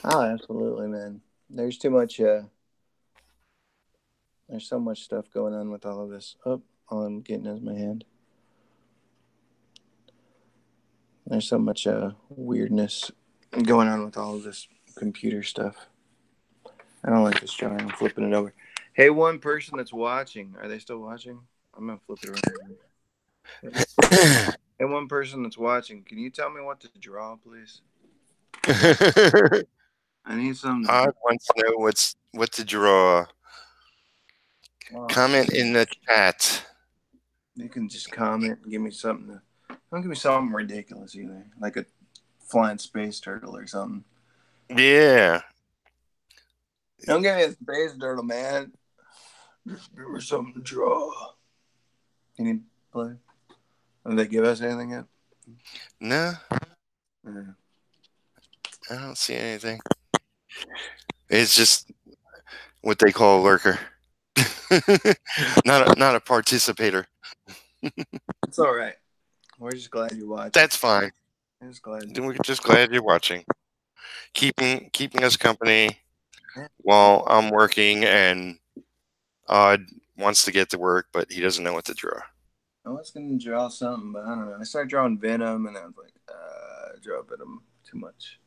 S2: Oh, absolutely, man. There's too much. There's so much stuff going on with all of this. Oh, all I'm getting is my hand. There's so much weirdness going on with all of this computer stuff. I don't like this drawing. I'm flipping it over. Hey, one person that's watching, are they still watching? I'm gonna flip it around. Hey, one person that's watching, can you tell me what to draw, please? I need something to draw.
S1: Odd wants to know what to draw.
S2: Oh,
S1: Comment in the chat.
S2: you can just comment and give me something to. Don't give me something ridiculous either, like a flying space turtle or something.
S1: Yeah.
S2: Don't give me a space turtle, man. Just give me something to draw. Any play? Did they give us anything yet?
S1: No,
S2: Yeah.
S1: I don't see anything. It's just what they call a lurker. not a participator.
S2: It's all right. We're just glad you're watching.
S1: That's fine.
S2: I'm just glad.
S1: We're just glad you're watching, keeping us company
S2: Yeah.
S1: while I'm working, and Odd wants to get to work, but he doesn't know what to draw.
S2: I was gonna draw something, but I don't know. I started drawing Venom, and I was like, I draw Venom too much.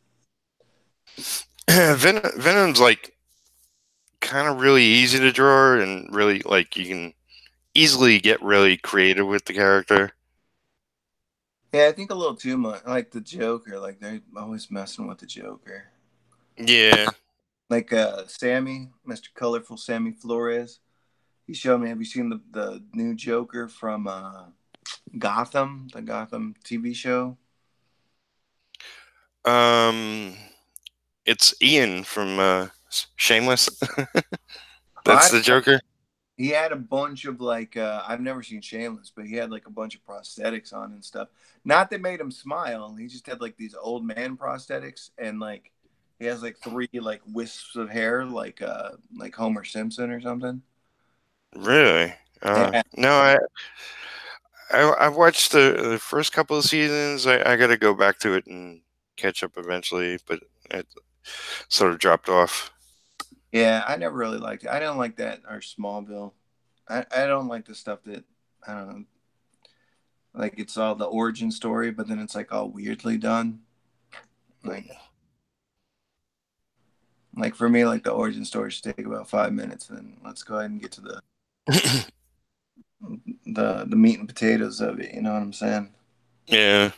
S1: Venom's like kind of really easy to draw, and really like you can easily get really creative with the character.
S2: Yeah, I think a little too much. Like the Joker, like they're always messing with the Joker.
S1: Yeah.
S2: Like Sammy, Mr. Colorful Sammy Flores. He showed me. Have you seen the new Joker from Gotham, the Gotham TV show?
S1: Um, it's Ian from Shameless. That's
S2: I
S1: the Joker.
S2: He had a bunch of like I've never seen Shameless, but he had like a bunch of prosthetics on and stuff. Not that made him smile. He just had like these old man prosthetics, and like he has like three like wisps of hair, like Homer Simpson or something.
S1: Really?
S2: Yeah,
S1: No, I've watched the first couple of seasons. I got to go back to it and catch up eventually, but it sort of dropped off.
S2: yeah. I never really liked it. I don't like that or Smallville. I don't like the stuff that I don't know. Like it's all the origin story, but then it's like all weirdly done. Like for me, like the origin story should take about 5 minutes. Then let's go ahead and get to the meat and potatoes of it. You know what I'm saying?
S1: Yeah.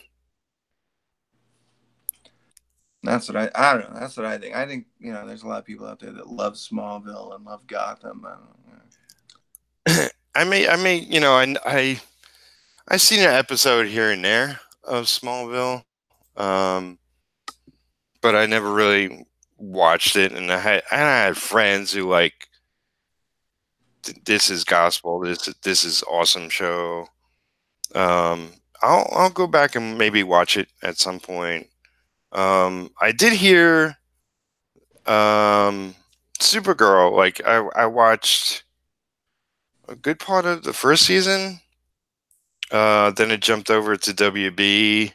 S2: That's what I don't know. That's what I think. I think there's a lot of people out there that love Smallville and love Gotham. I don't know.
S1: I seen an episode here and there of Smallville, um, but I never really watched it. And I had friends who like this is gospel. This is awesome show. Um, I'll go back and maybe watch it at some point. I did hear Supergirl. Like I watched a good part of the first season. Then it jumped over to WB,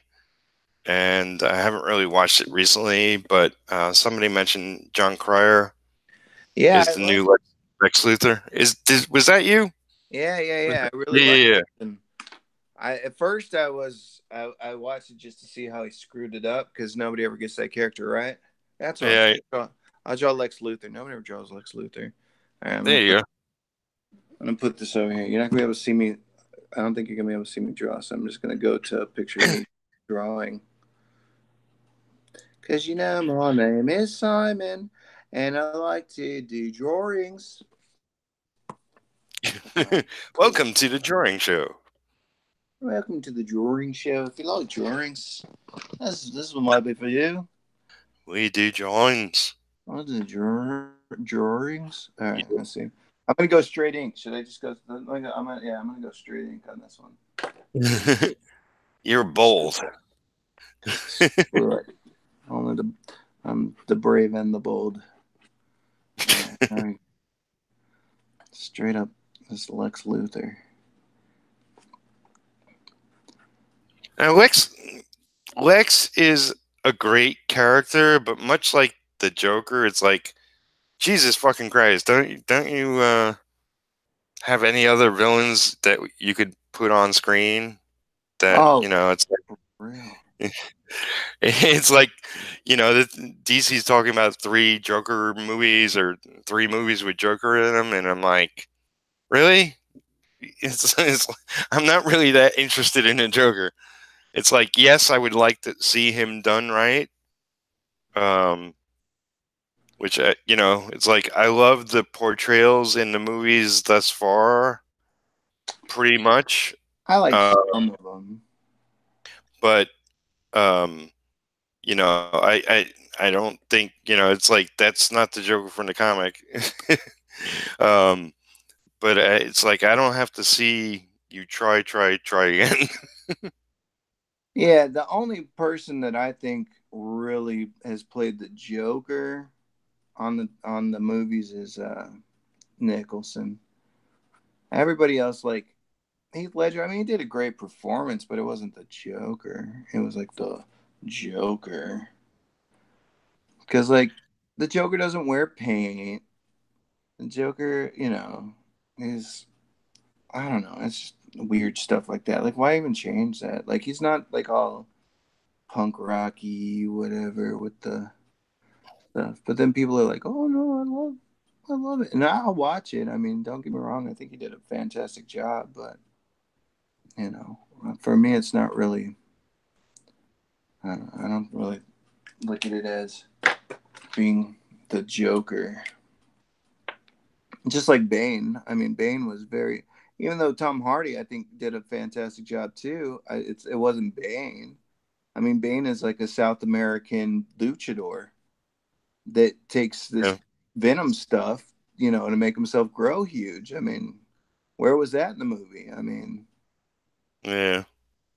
S1: and I haven't really watched it recently. But somebody mentioned John Cryer
S2: Yeah,
S1: is
S2: I
S1: the
S2: like.
S1: new Lex Luthor. Was that you?
S2: Yeah. I really
S1: Yeah,
S2: like
S1: yeah,
S2: it. And I at first I watched it just to see how he screwed it up because nobody ever gets that character right. That's what
S1: yeah.
S2: I'll draw Lex Luthor. Nobody ever draws Lex Luthor. All right,
S1: There you go.
S2: I'm gonna put this over here. You're not gonna be able to see me. I don't think you're gonna be able to see me draw. So I'm just gonna go to a picture of me drawing. Cause my name is Simon, and I like to do drawings.
S1: Welcome to the drawing show.
S2: Welcome to the drawing show. If you like drawings, this one might be for you.
S1: We do drawings.
S2: I do drawings. All right, let's see. I'm gonna go straight ink. Should I just go? I'm gonna go straight ink on this one.
S1: You're bold.
S2: Right. Only I'm the brave and the bold. All right. Straight up, this Lex Luthor.
S1: Now, Lex is a great character, but much like the Joker, it's like Jesus fucking Christ. Don't you have any other villains that you could put on screen that
S2: Oh,
S1: it's
S2: for real.
S1: like it's like DC's talking about 3 Joker movies or 3 movies with Joker in them, and I'm like, really? It's I'm not really that interested in a Joker. It's like, yes, I would like to see him done right. Um, which it's like I love the portrayals in the movies thus far, pretty much.
S2: I like
S1: Uh,
S2: some of them.
S1: but um, I don't think it's like that's not the Joker from the comic. um, but it's like I don't have to see you try again.
S2: Yeah, the only person that I think really has played the Joker on the movies is Nicholson. Everybody else, like Heath Ledger. I mean, he did a great performance, but it wasn't the Joker. It was like the Joker, because like the Joker doesn't wear paint. The Joker, is I don't know. It's just weird stuff like that. Like, why even change that? Like, he's not like all punk rocky, whatever, with the stuff. But then people are like, "Oh no, I love it," and I'll watch it. I mean, don't get me wrong. I think he did a fantastic job, but you know, for me, it's not really. I don't really look at it as being the Joker. Just like Bane. I mean, Bane was very. Even though Tom Hardy, I think, did a fantastic job too. It wasn't Bane. I mean, Bane is like a South American luchador that takes this
S1: Yeah.
S2: Venom stuff, to make himself grow huge. I mean, where was that in the movie? I mean,
S1: Yeah.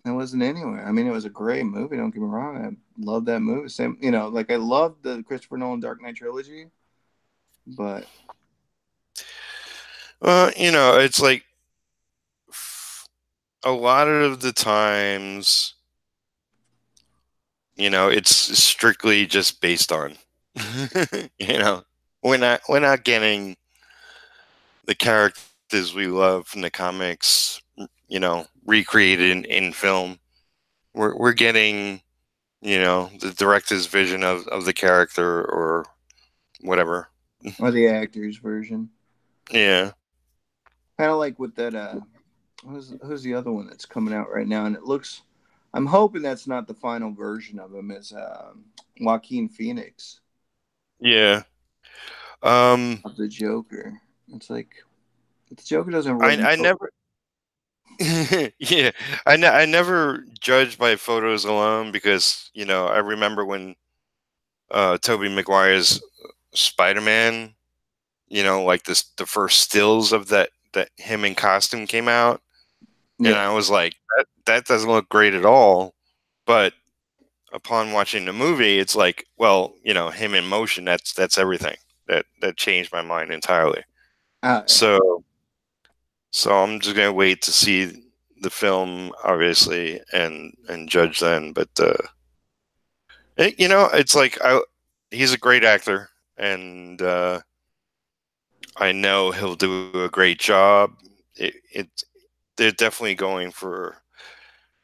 S2: it wasn't anywhere. I mean, it was a great movie. Don't get me wrong. I love that movie. Same, like I love the Christopher Nolan Dark Knight trilogy, but
S1: Well, it's like a lot of the times, it's strictly just based on, you know, we're not getting the characters we love from the comics, recreated in film. We're getting, the director's vision of the character or whatever.
S2: or the actor's version,
S1: Yeah.
S2: kind of like with that. Who's the other one that's coming out right now? And it looks. I'm hoping that's not the final version of him. Is Joaquin Phoenix
S1: Yeah. Um,
S2: of the Joker? It's like the Joker doesn't really
S1: I
S2: know.
S1: never, yeah, I never judge by photos alone because, I remember when Tobey Maguire's Spider-Man, like the first stills of that him in costume came out, and
S2: Yeah.
S1: I was like, that doesn't look great at all. But upon watching the movie, it's like, well, him in motion, that's everything. That changed my mind entirely.
S2: Yeah.
S1: So I'm just gonna wait to see the film, obviously, and judge then. But it's like he's a great actor, and I know he'll do a great job. It they're definitely going for,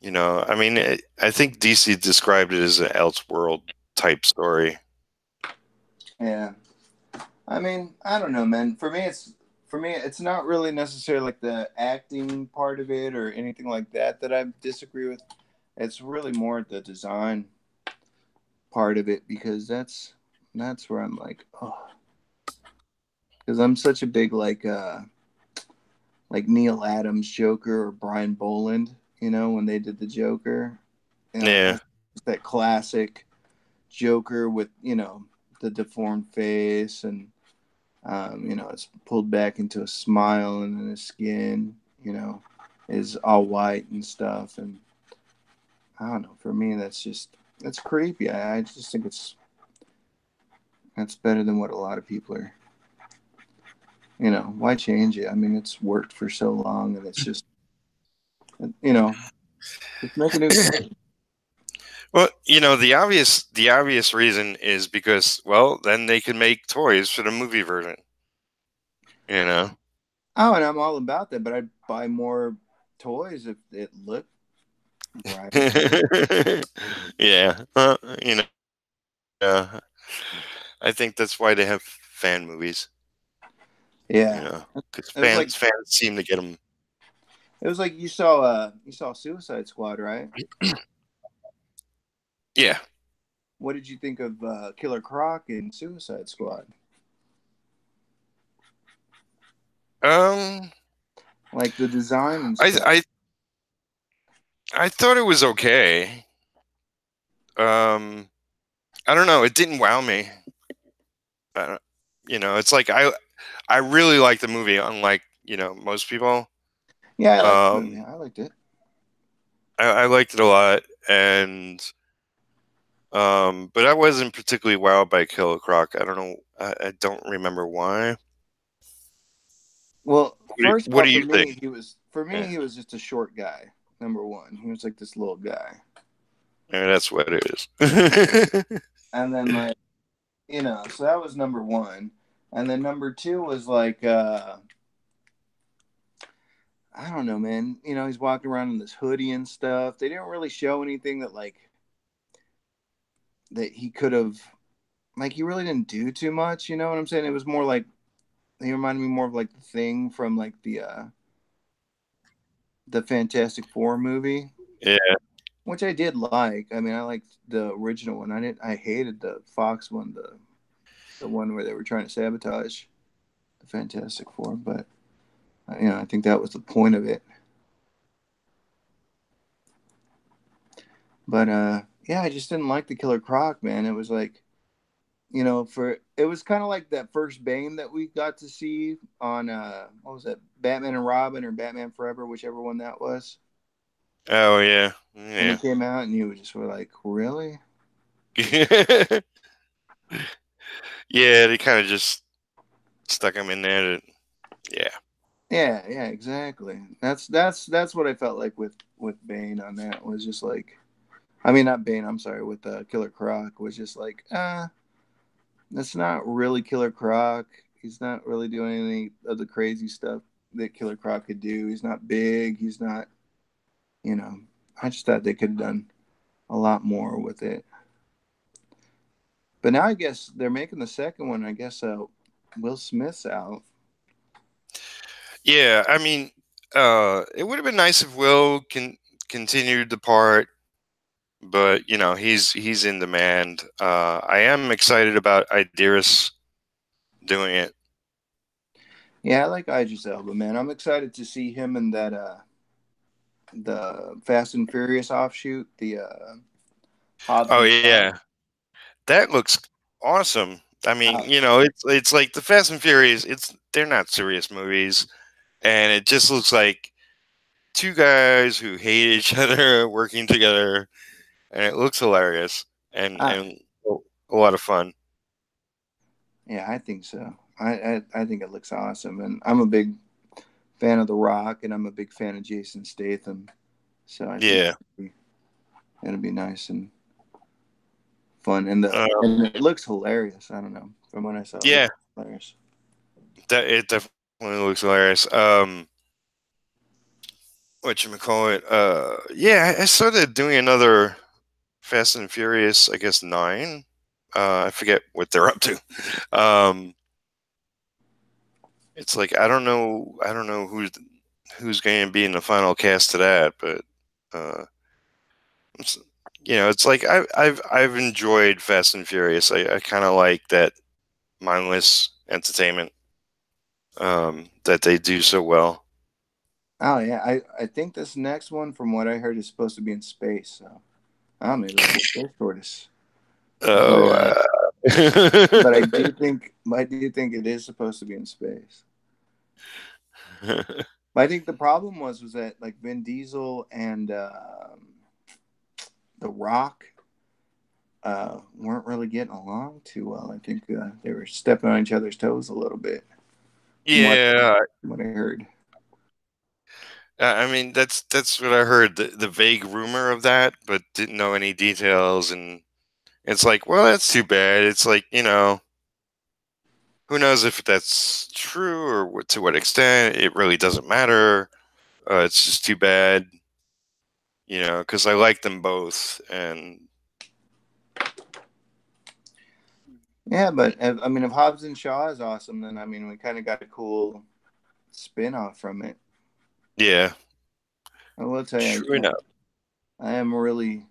S1: I mean, I think DC described it as an Elseworld type story.
S2: Yeah. I mean, I don't know, man. For me, it's not really necessarily like the acting part of it or anything like that I disagree with. It's really more the design part of it because that's where I'm like, oh, because I'm such a big like Neil Adams Joker or Brian Boland, when they did the Joker,
S1: Yeah,
S2: that's that classic Joker with the deformed face and it's pulled back into a smile, and then his skin, is all white and stuff. And I don't know. For me, that's creepy. I just think that's better than what a lot of people are. Why change it? I mean, it's worked for so long, and it's just, you know, just make a new face.
S1: well, the obvious reason is because, well, then they could make toys for the movie version. You know.
S2: Oh, and I'm all about that, but I'd buy more toys if it looked right.
S1: Yeah. Yeah. I think that's why they have fan movies.
S2: Yeah,
S1: Because
S2: it was like
S1: fans seem to get them.
S2: you saw Suicide Squad, right?
S1: Yeah.
S2: What did you think of Killer Croc in Suicide Squad?
S1: Um.
S2: Like the design and
S1: I
S2: stuff.
S1: I I thought it was okay. Um. I don't know. It didn't wow me. Uh, it's like I really like the movie, unlike most people.
S2: Yeah, I liked the movie.
S1: Um.
S2: I liked it.
S1: I liked it a lot, and but I wasn't particularly wowed by Killer Croc. I don't know. I don't remember why.
S2: Well, first of
S1: What
S2: all,
S1: do
S2: for
S1: you think?
S2: me, he was for me,
S1: Yeah.
S2: he was just a short guy. Number one, he was like this little guy,
S1: Yeah, that's what it is.
S2: and then like so that was number one, and then number two was like I don't know, man. He's walking around in this hoodie and stuff. They didn't really show anything that he could have like he really didn't do too much. You know what I'm saying? It was more like he reminded me more of like the Thing from like the Fantastic Four movie,
S1: Yeah.
S2: which I did like. I mean, I liked the original one. I hated the Fox one, the one where they were trying to sabotage the Fantastic Four. But I think that was the point of it. But yeah, I just didn't like the Killer Croc, man. It was like it was kind of like that first Bane that we got to see on what was that, Batman and Robin or Batman Forever, whichever one that was,
S1: Oh yeah.
S2: when
S1: Yeah.
S2: it came out, and you just were like, really?
S1: Yeah, they kind of just stuck him in there. Yeah.
S2: Yeah, yeah, exactly. That's what I felt like with Bane on that. Was just like, I mean, not Bane. I'm sorry, with Killer Croc was just like, that's not really Killer Croc. He's not really doing any of the crazy stuff that Killer Croc could do. He's not big. He's not, you know. I just thought they could have done a lot more with it. But now I guess they're making the second one. I guess Will Smith's out.
S1: Yeah, I mean, it would have been nice if Will continued the part, but he's in demand. I am excited about Idris doing it.
S2: Yeah, I like Idris Elba, man. I'm excited to see him in that the Fast and Furious offshoot, the Hobbs
S1: Oh
S2: and Shaw.
S1: yeah, that looks awesome. I mean,
S2: Uh,
S1: it's like the Fast and Furious. They're not serious movies, and it just looks like two guys who hate each other working together, and it looks hilarious
S2: uh,
S1: and a lot of fun.
S2: yeah, I think so. I think it looks awesome, and I'm a big fan of The Rock, and I'm a big fan of Jason Statham. So I think
S1: Yeah.
S2: it'll be nice and fun, and
S1: Uh,
S2: and it looks hilarious. I don't know, from what I saw, it looks
S1: yeah,
S2: hilarious.
S1: that it definitely looks hilarious. What you call it? Yeah, I started doing another Fast and Furious. I guess 9. I forget what they're up to. Um, it's like I don't know who's going to be in the final cast to that, but uh, it's, it's like I've enjoyed Fast and Furious. I kind of like that mindless entertainment that they do so well.
S2: Oh yeah, I think this next one, from what I heard, is supposed to be in space. So I don't know, maybe it'll be Space Tortoise. But
S1: Oh,
S2: but I do think it is supposed to be in space. But I think the problem was that like Vin Diesel and The Rock weren't really getting along too well. I think they were stepping on each other's toes a little bit, from
S1: yeah.
S2: what I heard.
S1: I mean, that's what I heard. The vague rumor of that, but didn't know any details. And it's like, well, that's too bad. It's like, who knows if that's true or to what extent. It really doesn't matter. It's just too bad, because I like them both. And
S2: Yeah, but I mean, if Hobbs and Shaw is awesome, then I mean, we kind of got a cool spin off from it.
S1: yeah,
S2: I will tell you,
S1: true enough.
S2: I am really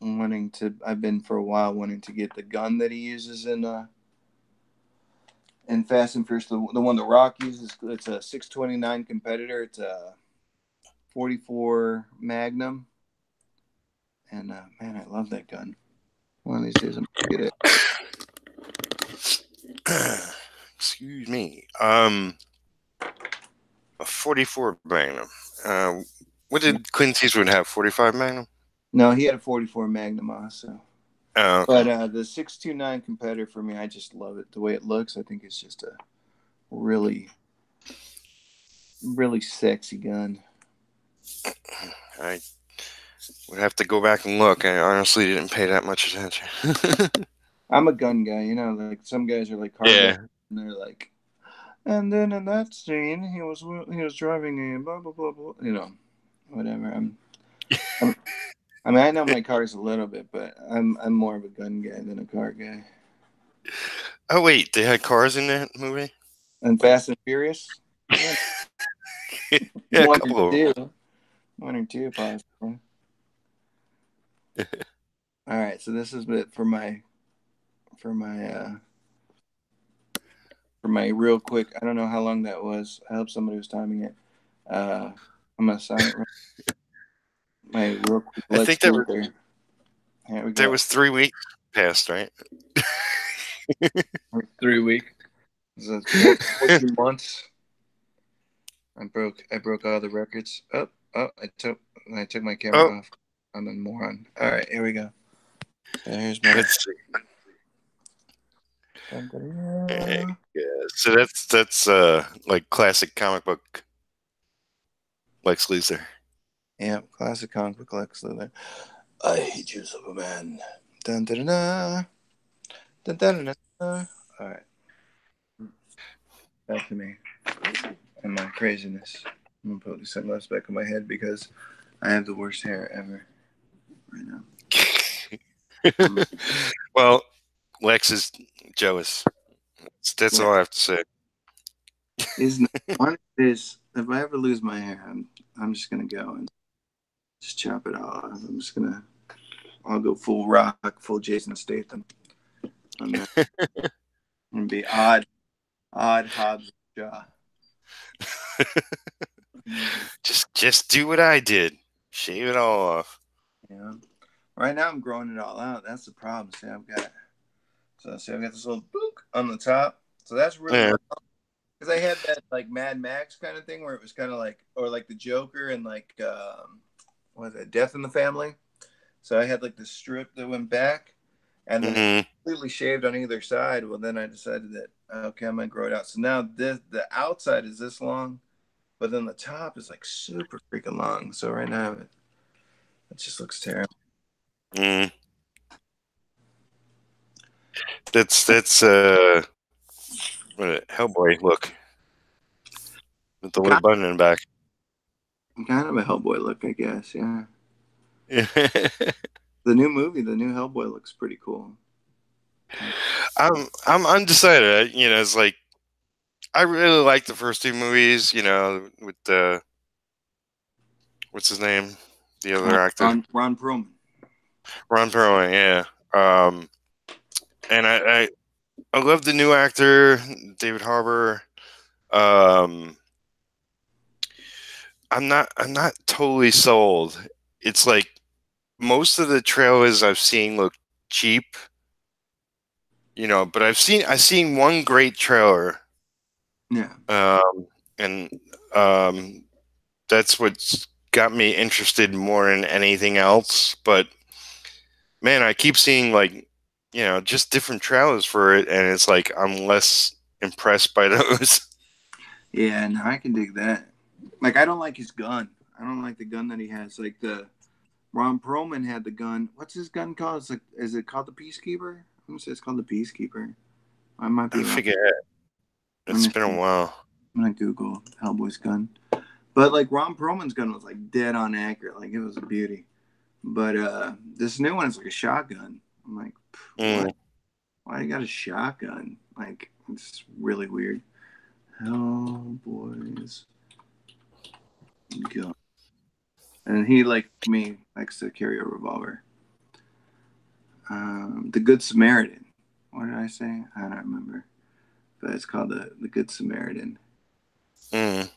S2: wanting to. I've been for a while wanting to get the gun that he uses in Fast and Furious. The one the Rock uses. It's a 629 competitor. It's a 44 Magnum, and man, I love that gun. One of these days, I'm gonna get it.
S1: Excuse me. A 44 Magnum. Uh, what
S2: Yeah.
S1: did Clint Eastwood have? 45 Magnum.
S2: No, he had a 44 Magnum also.
S1: Oh,
S2: But
S1: okay.
S2: the 629 competitor for me, I just love it. The way it looks, I think it's just a really really sexy gun.
S1: I would have to go back and look. I honestly didn't pay that much attention.
S2: I'm a gun guy, you know. Like some guys are like car guys,
S1: Yeah.
S2: and they're like, and then in that scene, he was driving a blah blah blah blah. You know, whatever. I'm I mean, I know my cars a little bit, but I'm more of a gun guy than a car guy.
S1: Oh wait, they had cars in that movie.
S2: And Fast and Furious, yeah,
S1: Yeah, a
S2: one or
S1: couple of
S2: two, one or two possibly.
S1: them.
S2: All right, so this is it for my uh for my real quick. I don't know how long that was. I hope somebody was timing it. I'm gonna sign it. My real quick.
S1: I
S2: Let's
S1: think
S2: do it there. Here we
S1: there
S2: go.
S1: was 3 weeks past, right?
S2: 3 weeks. This is 14 months. I broke all the records. I took my
S1: Oh,
S2: camera off. I'm a moron. All right, here we go. So here's my.
S1: let's see.
S2: Dun-dun-dun.
S1: Yeah, so that's like classic comic book Lex Luthor.
S2: Yeah, classic comic book Lex Luthor. I hate you, Superman. Dun dun dun dun dun dun. All right, back to me and my craziness. I'm gonna put these sunglasses back on my head because I have the worst hair ever right now.
S1: Well, Lex is jealous. That's
S2: Yeah,
S1: all I have to say.
S2: is one is if I ever lose my hair, I'm just gonna go and just chop it all off. I'll go full rock, full Jason Statham on that, and be odd Hobbs jaw.
S1: Just do what I did. Shave it all off.
S2: Yeah. Right now I'm growing it all out. That's the problem. I've got this little book on the top. So that's really
S1: Yeah.
S2: rough. Because I had that like Mad Max kind of thing where it was kind of like, or like the Joker and like, what was it, Death in the Family. So I had like the strip that went back, and then it
S1: Hmm.
S2: completely shaved on either side. Well, then I decided that okay, I'm gonna grow it out. So now the outside is this long, but then the top is like super freaking long. So right now it just looks terrible.
S1: Mm. That's what Hellboy look with the little
S2: Kind
S1: button in the back.
S2: kind of a Hellboy look, I guess. Yeah.
S1: Yeah.
S2: The new movie, the new Hellboy looks pretty cool.
S1: I'm undecided. You know, it's like I really like the first two movies. You know, with the what's his name, the other actor,
S2: Ron Perlman.
S1: Ron Perlman. Yeah. Um, and I love the new actor, David Harbour. Um, I'm not totally sold. It's like most of the trailers I've seen look cheap, you know, but I've seen one great trailer,
S2: Yeah.
S1: and um, that's what's got me interested more than anything else. But man, I keep seeing like, you know, just different trailers for it, and it's like I'm less impressed by those.
S2: Yeah, and I can dig that. Like, I don't like his gun. I don't like the gun that he has. Like the Ron Perlman had the gun. What's his gun called? It's like, is it called the Peacekeeper? I'm gonna say it's called the Peacekeeper. I might
S1: I
S2: be wrong.
S1: forget.
S2: Let
S1: It's
S2: me
S1: been
S2: see.
S1: a while.
S2: I'm gonna Google Hellboy's gun. But like Ron Perlman's gun was like dead on accurate. Like it was a beauty. But this new one is like a shotgun. I'm like,
S1: Mm.
S2: what? Why you got a shotgun? Like it's really weird. Hellboy's gun. And he, like me, likes to carry a revolver. The Good Samaritan. What did I say? I don't remember. But it's called the Good Samaritan.
S1: Mm.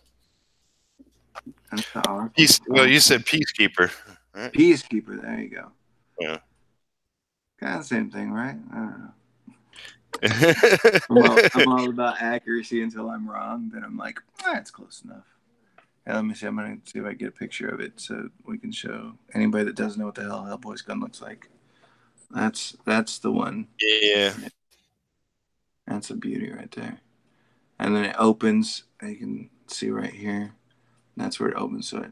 S2: That's the awful.
S1: Peace. Well, you said peacekeeper, right?
S2: Peacekeeper. There you go.
S1: Yeah.
S2: Kind of the same thing, right? I don't know.
S1: Yeah.
S2: I'm all about accuracy until I'm wrong. Then I'm like, it's close enough. Hey, let me see. I'm gonna see if I can get a picture of it so we can show anybody that doesn't know what the hell Hellboy's gun looks like. That's the one. That's a beauty right there. And then it opens. And you can see right here. That's where it opens. So it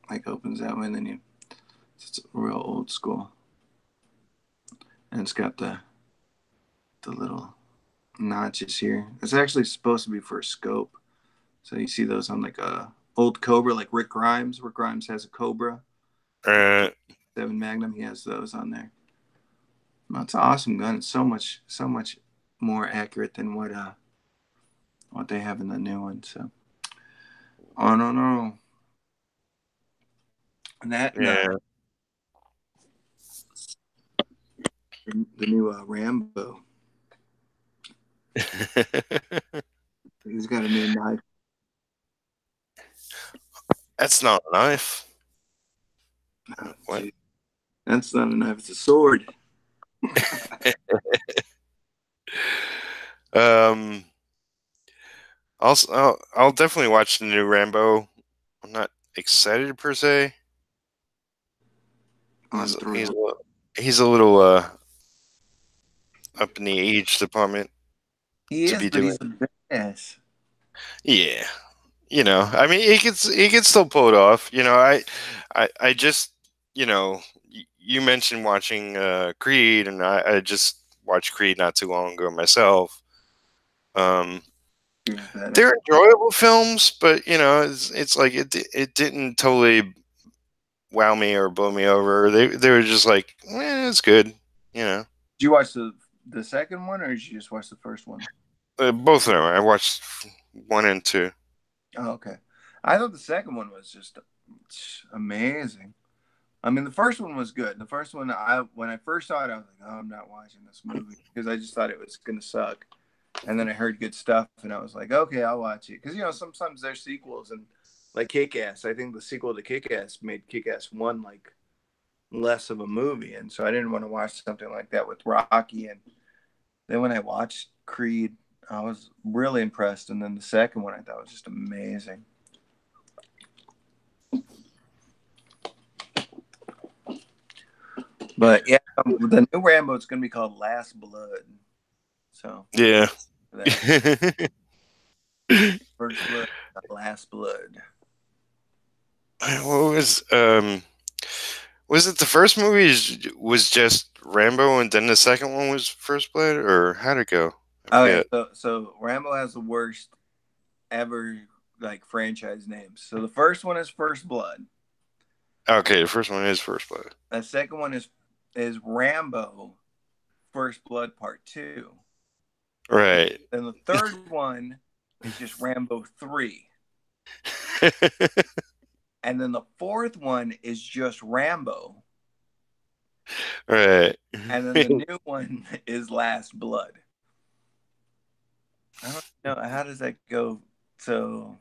S2: like opens that way, and then it's real old school. And it's got the little notches here. It's actually supposed to be for a scope. So you see those on like a old Cobra, like Rick Grimes. Rick Grimes has a Cobra, like
S1: Uh,
S2: 7 Magnum. He has those on there. Well, it's an awesome gun. It's so much more accurate than what they have in the new one. So I don't know. And that and
S1: yeah.
S2: the new Rambo. He's got a new knife.
S1: That's not a knife.
S2: Oh,
S1: What?
S2: geez. That's not a knife. It's a sword.
S1: um, I'll definitely watch the new Rambo. I'm not excited per se.
S2: I'm
S1: He's
S2: thrilled.
S1: he's a little up in the age department
S2: He
S1: to
S2: is,
S1: be
S2: but
S1: doing.
S2: he's a badass.
S1: Yeah, I mean, he could still pull it off. I just you mentioned watching Creed, and I just watched Creed not too long ago myself. Um,
S2: He was badass.
S1: they're enjoyable films, but it's like it didn't totally wow me or blow me over. They were just like, it's good. You know,
S2: Did you watch the second one, or did you just watch the first one?
S1: Both of them. I watched 1 and 2.
S2: Oh, okay. I thought the second one was just amazing. I mean, the first one was good. The first one, when I first saw it, I was like, "Oh, I'm not watching this movie," because I just thought it was gonna suck. And then I heard good stuff, and I was like, "Okay, I'll watch it." Because sometimes there's sequels, and like Kick Ass. I think the sequel to Kick Ass made Kick Ass one like less of a movie, and so I didn't want to watch something like that with Rocky. And then when I watched Creed, I was really impressed. And then the second one I thought was just amazing. But yeah, the new Rambo is going to be called Last Blood. So
S1: Yeah.
S2: for that First Blood, Last Blood.
S1: What was it the first movie was just Rambo and then the second one was First Blood, or how'd it go? I
S2: Okay,
S1: forget.
S2: so Rambo has the worst ever like franchise names. So the first one is First Blood.
S1: Okay, the first one is First Blood.
S2: The second one is Rambo First Blood Part 2.
S1: Right.
S2: Then the third one is just Rambo 3. And then the fourth one is just Rambo.
S1: Right.
S2: And then the new one is Last Blood. I don't know, how does that go? So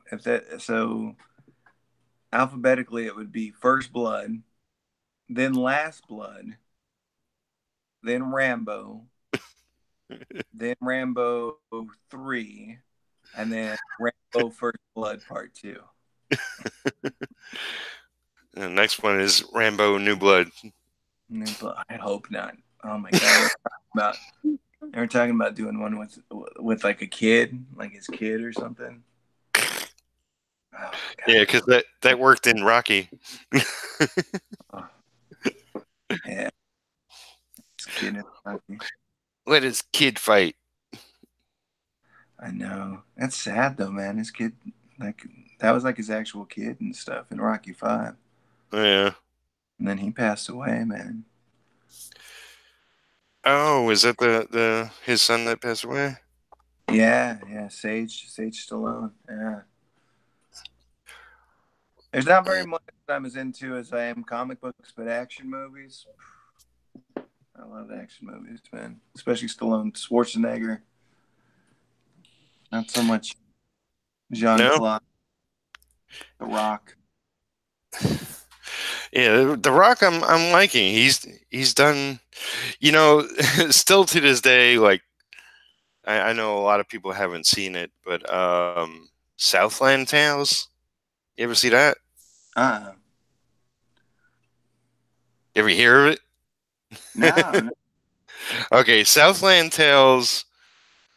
S2: alphabetically it would be First Blood, then Last Blood, then Rambo, then Rambo 3, and then Rambo First Blood Part 2.
S1: The next one is Rambo New Blood.
S2: But I hope not. Oh my god, they were talking about doing one with like a kid, like his kid or something. Oh
S1: Yeah, because that worked in Rocky.
S2: oh, yeah, his kid is happy.
S1: Let his kid fight.
S2: I know. That's sad though, man. His kid, like, that was like his actual kid and stuff in Rocky 5.
S1: Yeah.
S2: And then he passed away, man.
S1: Oh, is that the his son that passed away?
S2: Yeah, Sage Stallone. Yeah. There's not very much that I'm as into as I am comic books, but action movies. I love action movies, man. Especially Stallone, Schwarzenegger. Not so much Jean
S1: No.
S2: Claude, The Rock.
S1: Yeah, the Rock I'm liking. He's done, still to this day, like I know a lot of people haven't seen it, but Southland Tales. You ever see that?
S2: Uh
S1: You ever hear of
S2: no,
S1: it?
S2: no.
S1: Okay, Southland Tales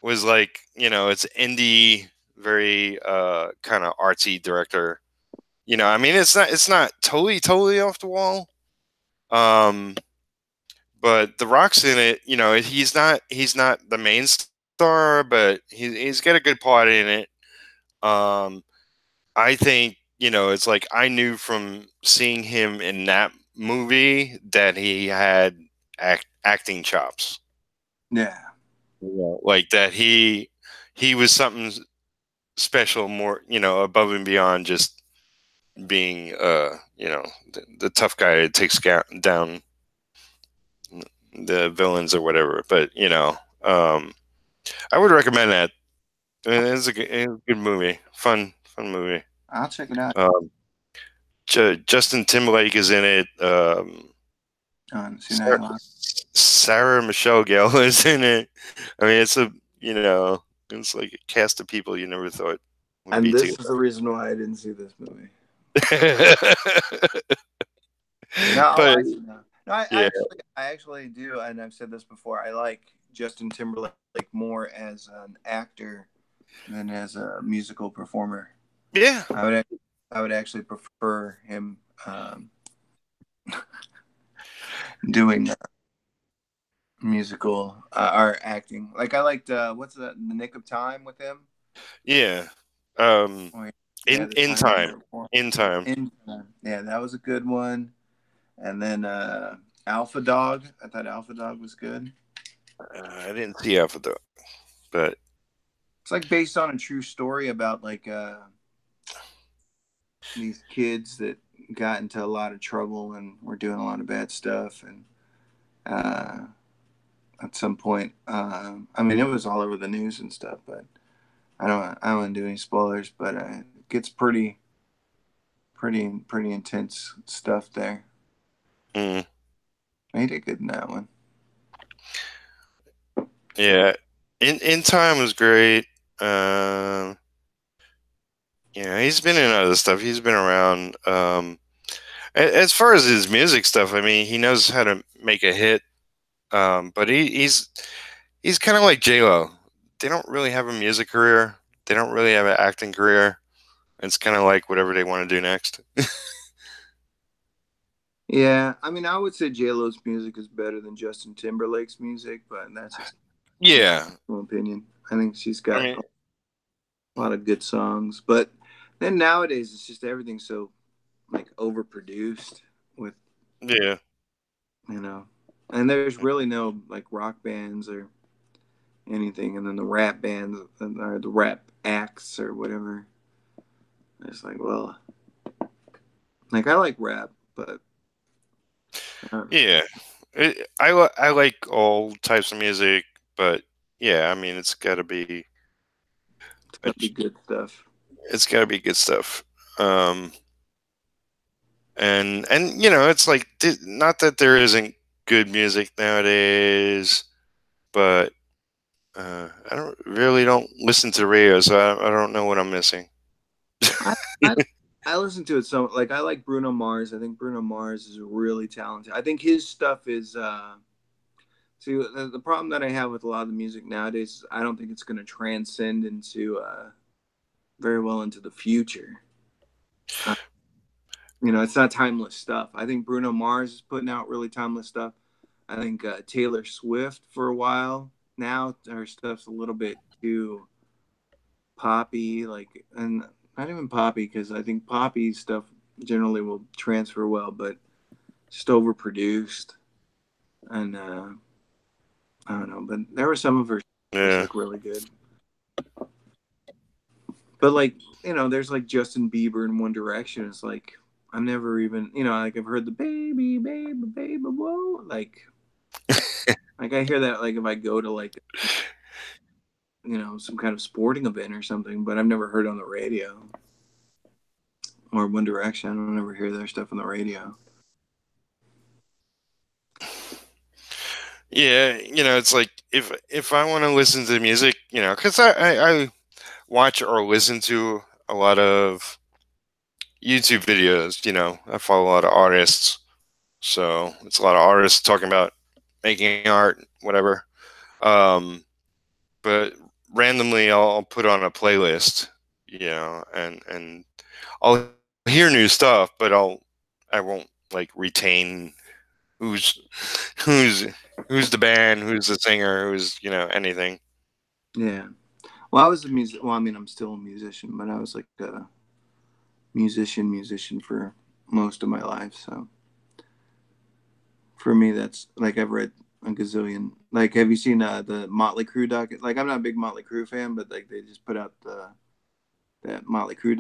S1: was like, it's indie very kind of artsy director. You know, I mean, it's not totally off the wall. Um, but The Rock's in it. You know, he's not the main star, but he's got a good part in it. Um, I think, you know, it's like I knew from seeing him in that movie that he had acting chops.
S2: Yeah.
S1: Yeah. Like that he was something special, more, you know, above and beyond just being you know, the tough guy that takes down the villains or whatever. But you know, I would recommend that. It's a good movie, fun movie.
S2: I'll check it out.
S1: Um, Justin Timberlake is in it.
S2: I haven't seen that
S1: Sarah,
S2: in a while.
S1: Sarah Michelle Gellar is in it. I mean, it's a, you know, it's like a cast of people you never thought would
S2: And
S1: be
S2: this
S1: together.
S2: is the reason why I didn't see this movie. No,
S1: But
S2: I see now. No,
S1: yeah,
S2: I actually do, and I've said this before. I like Justin Timberlake more as an actor than as a musical performer.
S1: yeah,
S2: I would actually prefer him doing musical or acting. Like I liked what's the Nick of Time with him?
S1: yeah.
S2: Oh, yeah, the
S1: In
S2: time you
S1: time,
S2: never performed.
S1: in time.
S2: In Time. Yeah, that was a good one. And then Alpha Dog. I thought Alpha Dog was good.
S1: I didn't see Alpha though, but
S2: It's like based on a true story about like these kids that got into a lot of trouble and were doing a lot of bad stuff. And uh, at some point, I mean, it was all over the news and stuff. But I don't want to do any spoilers. But it gets pretty intense stuff there.
S1: mm,
S2: He did good in that one.
S1: yeah, in time was great. Um, yeah, he's been in other stuff. He's been around. As far as his music stuff, I mean, he knows how to make a hit. But he's kind of like J Lo. They don't really have a music career. They don't really have an acting career. It's kind of like whatever they want to do next.
S2: Yeah, I mean, I would say J Lo's music is better than Justin Timberlake's music, but that's just my
S1: Yeah,
S2: personal opinion. I think she's
S1: I
S2: got
S1: mean,
S2: a lot of good songs, but then nowadays it's just everything's so like overproduced with
S1: yeah,
S2: you know, and there's really no like rock bands or anything, and then the rap bands or the rap acts or whatever. It's like, well, like I like rap, but
S1: yeah. I like all types of music, but yeah, I mean,
S2: it's gotta be good stuff.
S1: it's got to be good stuff. Um, and you know, it's like not that there isn't good music nowadays, but I don't listen to the radio, so I don't know what I'm missing.
S2: I, I I listen to it so like I like Bruno Mars. I think Bruno Mars is really talented. I think his stuff is see the problem that I have with a lot of the music nowadays is I don't think it's going to transcend into very well into the future. Uh, you know, it's not timeless stuff. I think Bruno Mars is putting out really timeless stuff. I think Taylor Swift for a while now her stuff's a little bit too poppy, like, and not even poppy because I think poppy stuff generally will transfer well, but just overproduced. And I don't know, but there were some of her was
S1: Yeah,
S2: like really good. But like you know, there's like Justin Bieber and One Direction. It's like I've never even you know like I've heard the baby baby baby whoa like I hear that like if I go to like you know some kind of sporting event or something, but I've never heard it on the radio or One Direction. I don't ever hear their stuff on the radio.
S1: yeah. You know, it's like if I want to listen to music, you know, because I watch or listen to a lot of YouTube videos. You know, I follow a lot of artists, so it's a lot of artists talking about making art, whatever. Um, but randomly, I'll put on a playlist and I'll hear new stuff, but I won't like retain who's who's who's the band, who's the singer, who's anything.
S2: Yeah. Well, I was a music. Well, I mean, I'm still a musician, but I was like a musician for most of my life. So for me, that's like I've read a gazillion. Like, have you seen the Motley Crue doc? Like, I'm not a big Motley Crue fan, but like they just put out that Motley Crue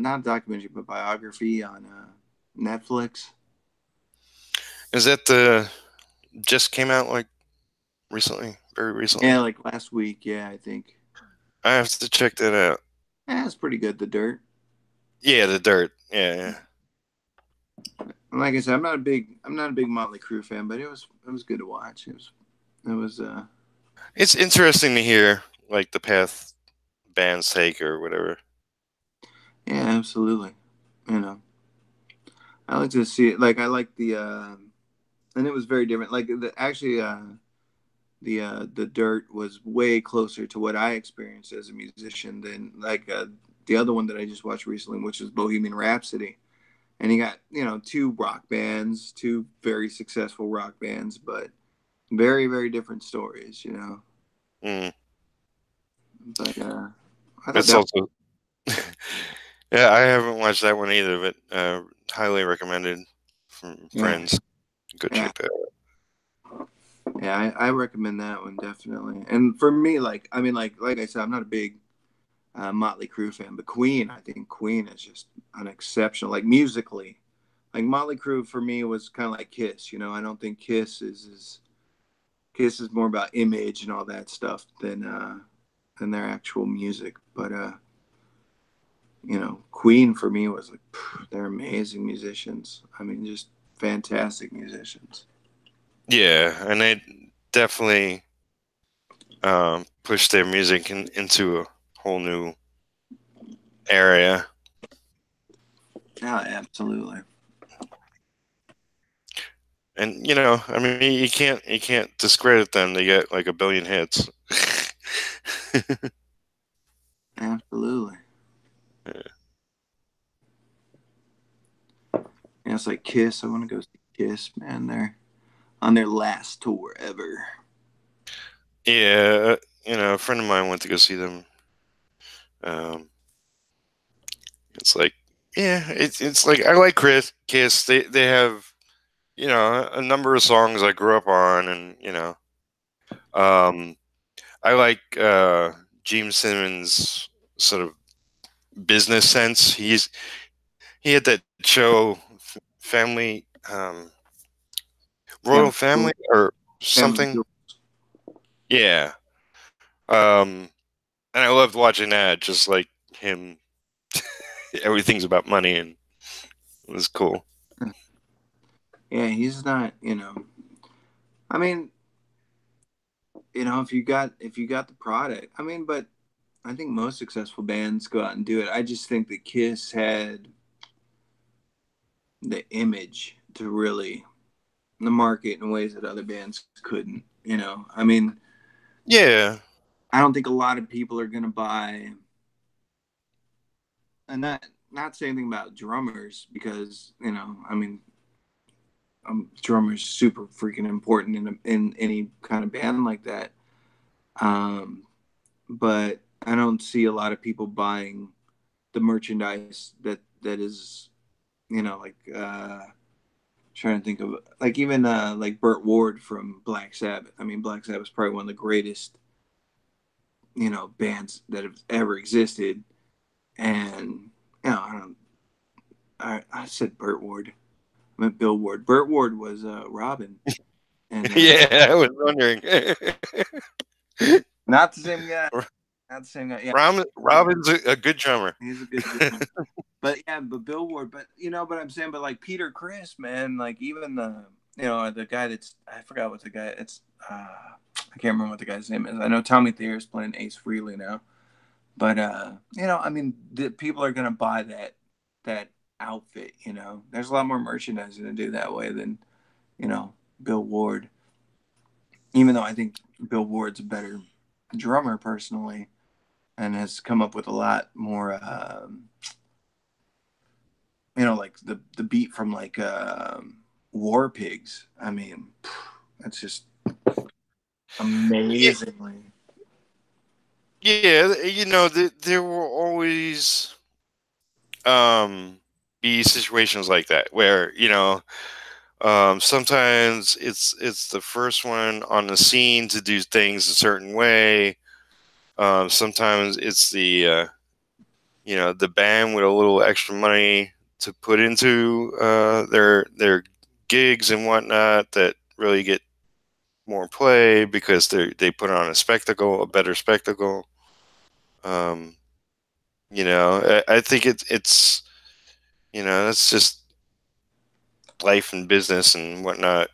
S2: not documentary, but biography on Netflix.
S1: Is that the just came out like recently, very
S2: Yeah,
S1: recently?
S2: like last week. Yeah, I think.
S1: I have to check that out.
S2: Yeah, it's pretty good. The Dirt.
S1: Yeah, the Dirt. Yeah.
S2: And like I said, I'm not a big Motley Crue fan, but it was good to watch. It was
S1: It's interesting to hear like the path bands take or whatever.
S2: yeah, absolutely. You know, I like to see it. Like I like and it was very different. Like actually, the Dirt was way closer to what I experienced as a musician than like the other one that I just watched recently, which was Bohemian Rhapsody. And you got two rock bands, two very successful rock bands, but very very different stories.
S1: Mm.
S2: But I thought
S1: It's
S2: that.
S1: also yeah, I haven't watched that one either, but highly recommended from
S2: Yeah,
S1: friends. Go
S2: yeah,
S1: check that out.
S2: yeah. I recommend that one definitely. And for me, like I mean, like I said, I'm not a big Motley Crue fan, but Queen, I think Queen is just an exceptional, like musically. Like Motley Crue for me was kind of like Kiss. I don't think Kiss is more about image and all that stuff than their actual music. But Queen for me was like they're amazing musicians. I mean, just fantastic musicians.
S1: Yeah, and they definitely push their music into a whole new area.
S2: Yeah, absolutely.
S1: And I mean, you can't discredit them. They get like a billion hits.
S2: Absolutely. Yeah, it's like Kiss. I want to go see Kiss, man. They're on their last tour ever.
S1: Yeah, a friend of mine went to go see them. Um, it's like, yeah, it's like I like Kiss. They have a number of songs I grew up on, and um, I like Gene Simmons' sort of business sense. He had that show, Family, Royal
S2: Family,
S1: Family, or
S2: family
S1: something.
S2: Jewel.
S1: Yeah. Um, and I loved watching that. Just like him, everything's about money, and it was cool.
S2: Yeah, he's not. I mean, if you got the product, I mean, but I think most successful bands go out and do it. I just think that Kiss had the image to really the market in ways that other bands couldn't. I mean,
S1: Yeah.
S2: I don't think a lot of people are gonna buy, and not saying anything about drummers because I mean, drummers super freaking important in any kind of band like that. Um, but I don't see a lot of people buying the merchandise that is like trying to think of like even like Burt Ward from Black Sabbath. I mean, Black Sabbath is probably one of the greatest bands that have ever existed. And I said Burt Ward. I meant Bill Ward. Burt Ward was Robin, and
S1: Yeah, I was wondering.
S2: not the same guy. Not the same guy. Yeah,
S1: Robin's a good drummer.
S2: he's a good drummer. But yeah, but Bill Ward. But I'm saying, but like Peter Criss, man, like even the guy that's I forgot what the guy it's I can't remember what the guy's name is. I know Tommy Thayer is playing Ace Frehley now, but I mean, the people are gonna buy that outfit. There's a lot more merchandising to do that way than Bill Ward. Even though I think Bill Ward's a better drummer personally, and has come up with a lot more. Like the beat from like War Pigs. I mean, that's just
S1: Yeah,
S2: amazingly.
S1: yeah. There will always be situations like that where sometimes it's the first one on the scene to do things a certain way. Sometimes it's the band with a little extra money to put into their gigs and whatnot that really get more play because they put on a better spectacle. Um, I think it's that's just life and business and whatnot.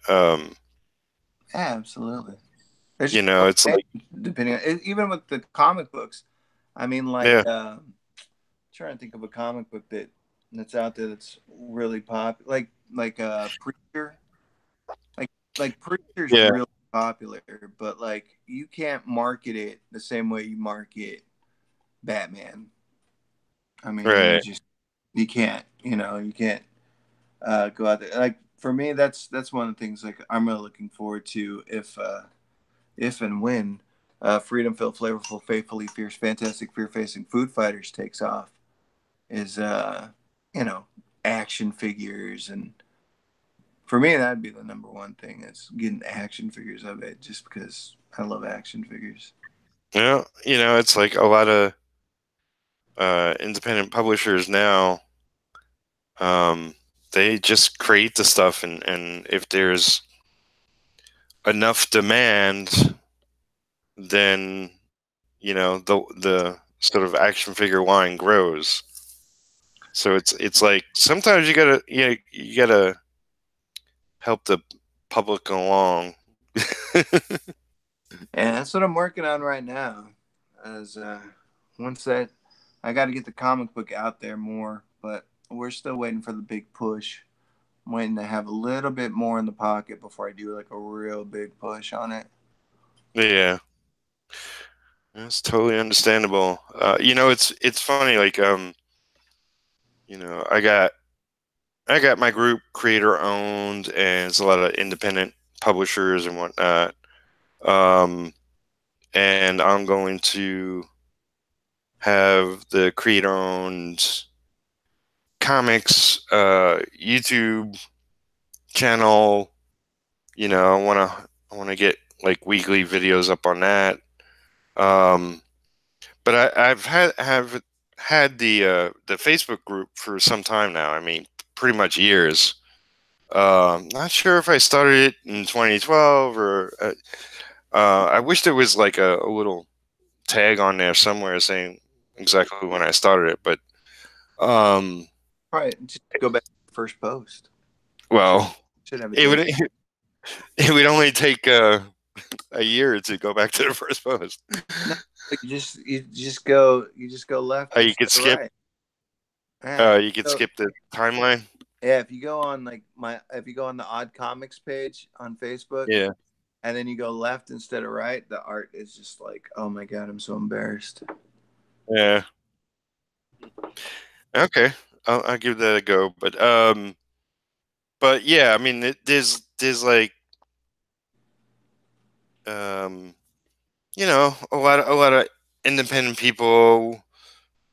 S2: Yeah, absolutely. There's just so
S1: It's
S2: many
S1: like,
S2: depending on even with the comic books. I mean, like
S1: yeah,
S2: trying to think of a comic book that's out there that's really popular, like Preacher. Like like Preacher's
S1: yeah,
S2: really popular, but like you can't market it the same way you market Batman. I mean,
S1: right.
S2: you can't, you can't go out there. Like for me, that's one of the things like I'm really looking forward to if and when Freedom Filled, Flavorful, Faithfully Fierce, Fantastic, Fear Facing Food Fighters takes off is you know action figures, and for me that'd be the number one thing is getting action figures of it just because I love action figures.
S1: It's like a lot of independent publishers now. Um, they just create the stuff, and if there's enough demand, then the sort of action figure line grows. So it's like sometimes you gotta help the public along.
S2: And that's what I'm working on right now. As once that I got to get the comic book out there more, but we're still waiting for the big push. I'm waiting to have a little bit more in the pocket before I do like a real big push on it.
S1: Yeah, that's totally understandable. It's funny. Like I got my group creator owned, and it's a lot of independent publishers and whatnot. Um, and I'm going to have the creator owned comics YouTube channel. I want to get like weekly videos up on that. Um, but I've had the Facebook group for some time now. I mean, pretty much years. Not sure if I started it in 2012 or I wish there was like a little tag on there somewhere saying exactly when I started it. But um,
S2: Right, just go back to the first post. Should
S1: well,
S2: should have a
S1: it
S2: date.
S1: would it would only take a year to go back to the first post.
S2: No, you just go left
S1: You
S2: instead
S1: could
S2: of
S1: skip.
S2: right. Yeah.
S1: You could
S2: So
S1: skip the timeline.
S2: yeah, if you go on if you go on the Odd Comics page on Facebook
S1: Yeah.
S2: and then you go left instead of right, the art is just like, oh my god, I'm so embarrassed.
S1: Yeah. Okay. I'll give that a go. But yeah, I mean, there's like um, a lot of independent people.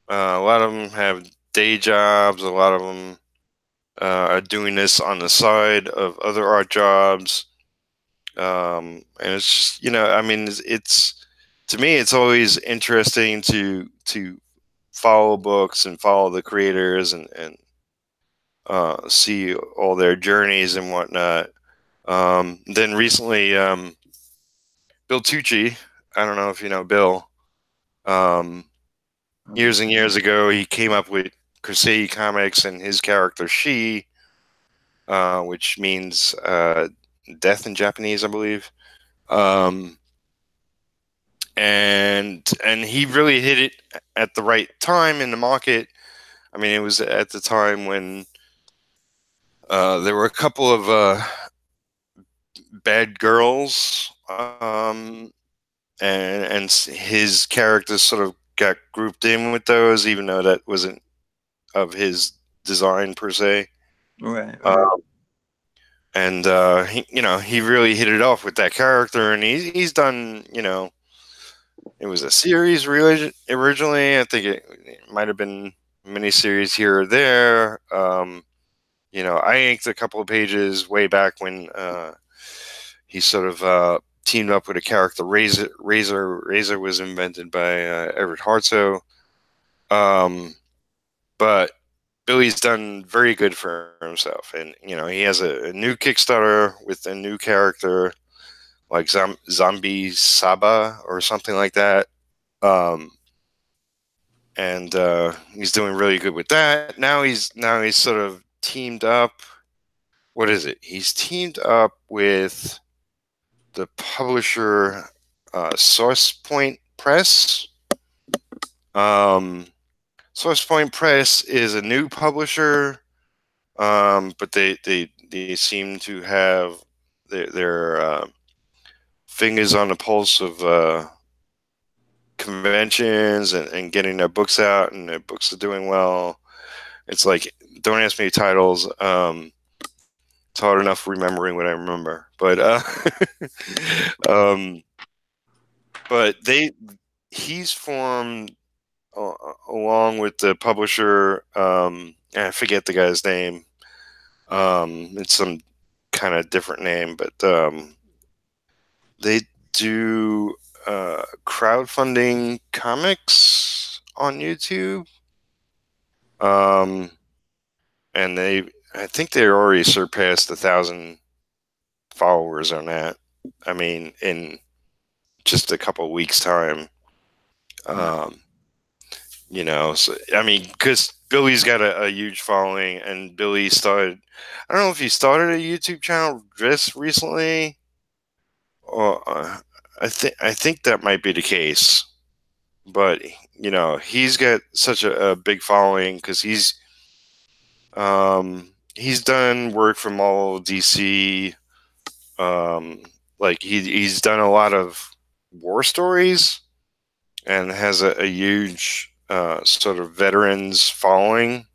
S1: A lot of them have day jobs. A lot of them are doing this on the side of other art jobs. And it's just, I mean, it's to me, it's always interesting to follow books and follow the creators and see all their journeys and whatnot. Then recently, Bill Tucci, I don't know if you know Bill. Um,
S2: Um,
S1: Years and years ago, he came up with Crusade Comics and his character She, which means death in Japanese, I believe. Um, and he really hit it at the right time in the market. I mean, it was at the time when there were a couple of bad girls, and his character sort of got grouped in with those, even though that wasn't of his design per se.
S2: Right,
S1: Uh,
S2: right.
S1: and he really hit it off with that character, and he's done, it was a series originally. I think it might have been a miniseries here or there. I inked a couple of pages way back when he sort of teamed up with a character. Razor was invented by Everett Hartsoe. But Billy's done very good for himself, and he has a new Kickstarter with a new character like Zombie Saba or something like that. Um, and he's doing really good with that. Now he's sort of teamed up. What is it? He's teamed up with the publisher Source Point Press. Um, Source Point Press is a new publisher, but they seem to have their fingers on the pulse of conventions and getting their books out, and their books are doing well. It's like, don't ask me titles. It's hard enough remembering what I remember, but um, but he's formed along with the publisher. I forget the guy's name. It's some kind of different name, but they do crowdfunding comics on YouTube. Um, and I think they already surpassed 1,000 followers on that. I mean, in just a couple of weeks' time.
S2: Wow.
S1: Um, so I mean, because Billy's got a huge following, and Billy started. I don't know if he started a YouTube channel just recently, or I think that might be the case. But he's got such a big following because he's done work from all of DC. Like he's done a lot of war stories and has a huge sort of veterans following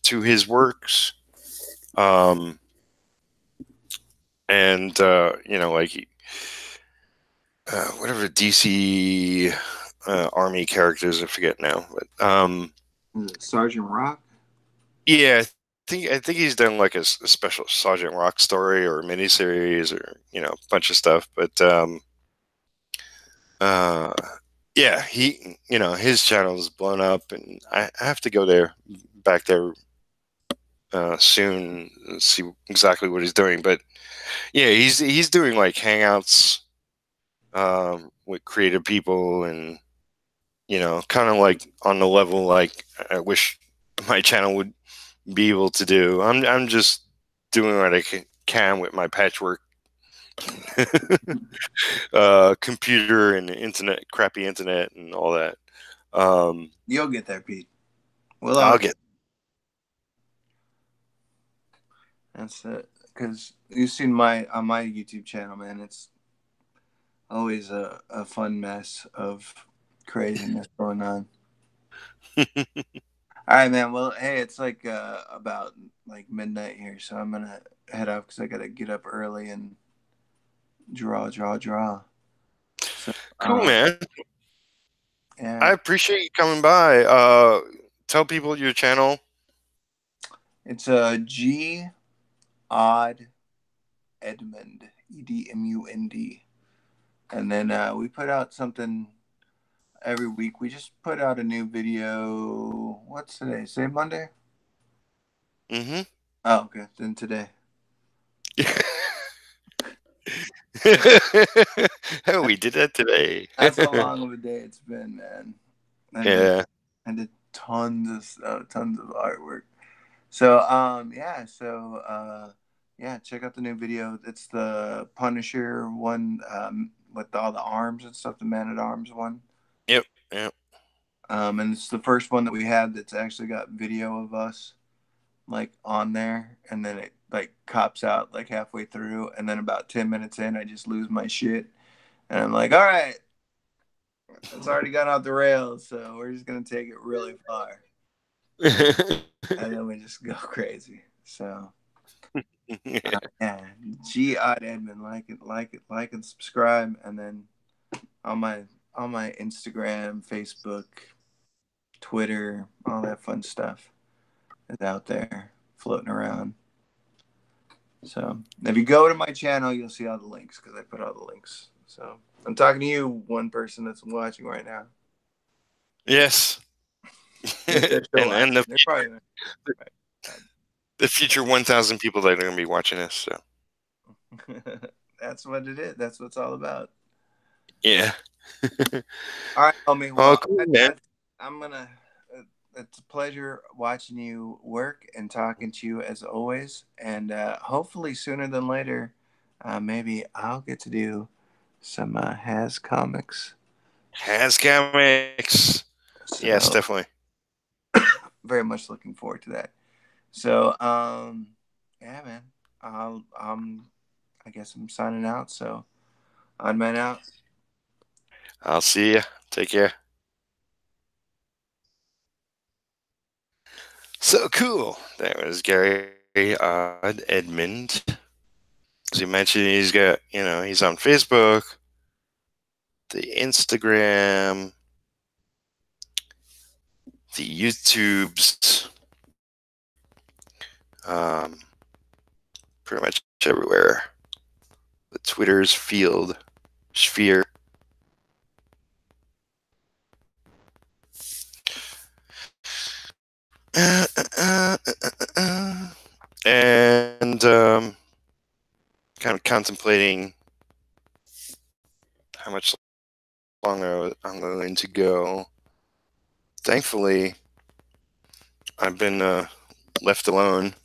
S1: to his works. Um, and like whatever DC army characters, I forget now, but
S2: Sergeant Rock.
S1: yeah, I think he's done like a special Sergeant Rock story or a miniseries or a bunch of stuff. But uh, yeah, his channel is blown up, and I have to go back there soon and see exactly what he's doing. But yeah, he's doing like hangouts with creative people, and kind of like on the level like I wish my channel would be able to do. I'm just doing what I can with my patchwork computer and internet, crappy internet, and all that.
S2: You'll get there, Pete. We'll all
S1: I'll
S2: get.
S1: get.
S2: That's it. Because you've seen my on my YouTube channel, man. It's always a fun mess of craziness going on. All right, man. Well, hey, it's like about like midnight here, so I'm gonna head out because I gotta get up early and draw. So,
S1: Cool, man. I
S2: yeah,
S1: appreciate you coming by. Tell people your channel.
S2: it's a G Odd Edmund Edmund, and then we put out something every week. We just put out a new video. What's today? Say Monday.
S1: Mm-hmm.
S2: Oh, okay. Then today.
S1: Oh, we did that today.
S2: That's how long of a day it's been, man.
S1: Yeah.
S2: I did tons of artwork. So yeah, check out the new video. It's the Punisher one, with all the arms and stuff, the Man at Arms one.
S1: Yep. Yep.
S2: And it's the first one that we had that's actually got video of us like on there, and then it like cops out like halfway through, and then about 10 minutes in I just lose my shit, and I'm like, all right, It's already gone off the rails, so we're just gonna take it really far, and then we just go crazy. So yeah, G Odd Edmund, like and subscribe, and then on my Instagram, Facebook, Twitter, all that fun stuff is out there floating around. So if you go to my channel, you'll see all the links because I put all the links. So I'm talking to you, one person that's watching right now.
S1: Yes.
S2: If they're still watching,
S1: and
S2: they're probably right.
S1: the future 1,000 people that are going to be watching this. So
S2: That's what it is. That's what it's all about.
S1: yeah.
S2: All right, homie.
S1: Oh,
S2: Well,
S1: cool, man.
S2: I'm gonna. It's a pleasure watching you work and talking to you as always. And hopefully sooner than later, maybe I'll get to do some Has comics.
S1: Has comics.
S2: So
S1: Yes, definitely.
S2: very much looking forward to that. So yeah, man. I guess I'm signing out. So on man out.
S1: I'll see you. Take care. So cool. That was Gary Edmund. As you mentioned, he's got, he's on Facebook, the Instagram, the YouTubes, um, pretty much everywhere. The Twitter's field, sphere. And kind of contemplating how much longer I'm going to go. Thankfully, I've been left alone.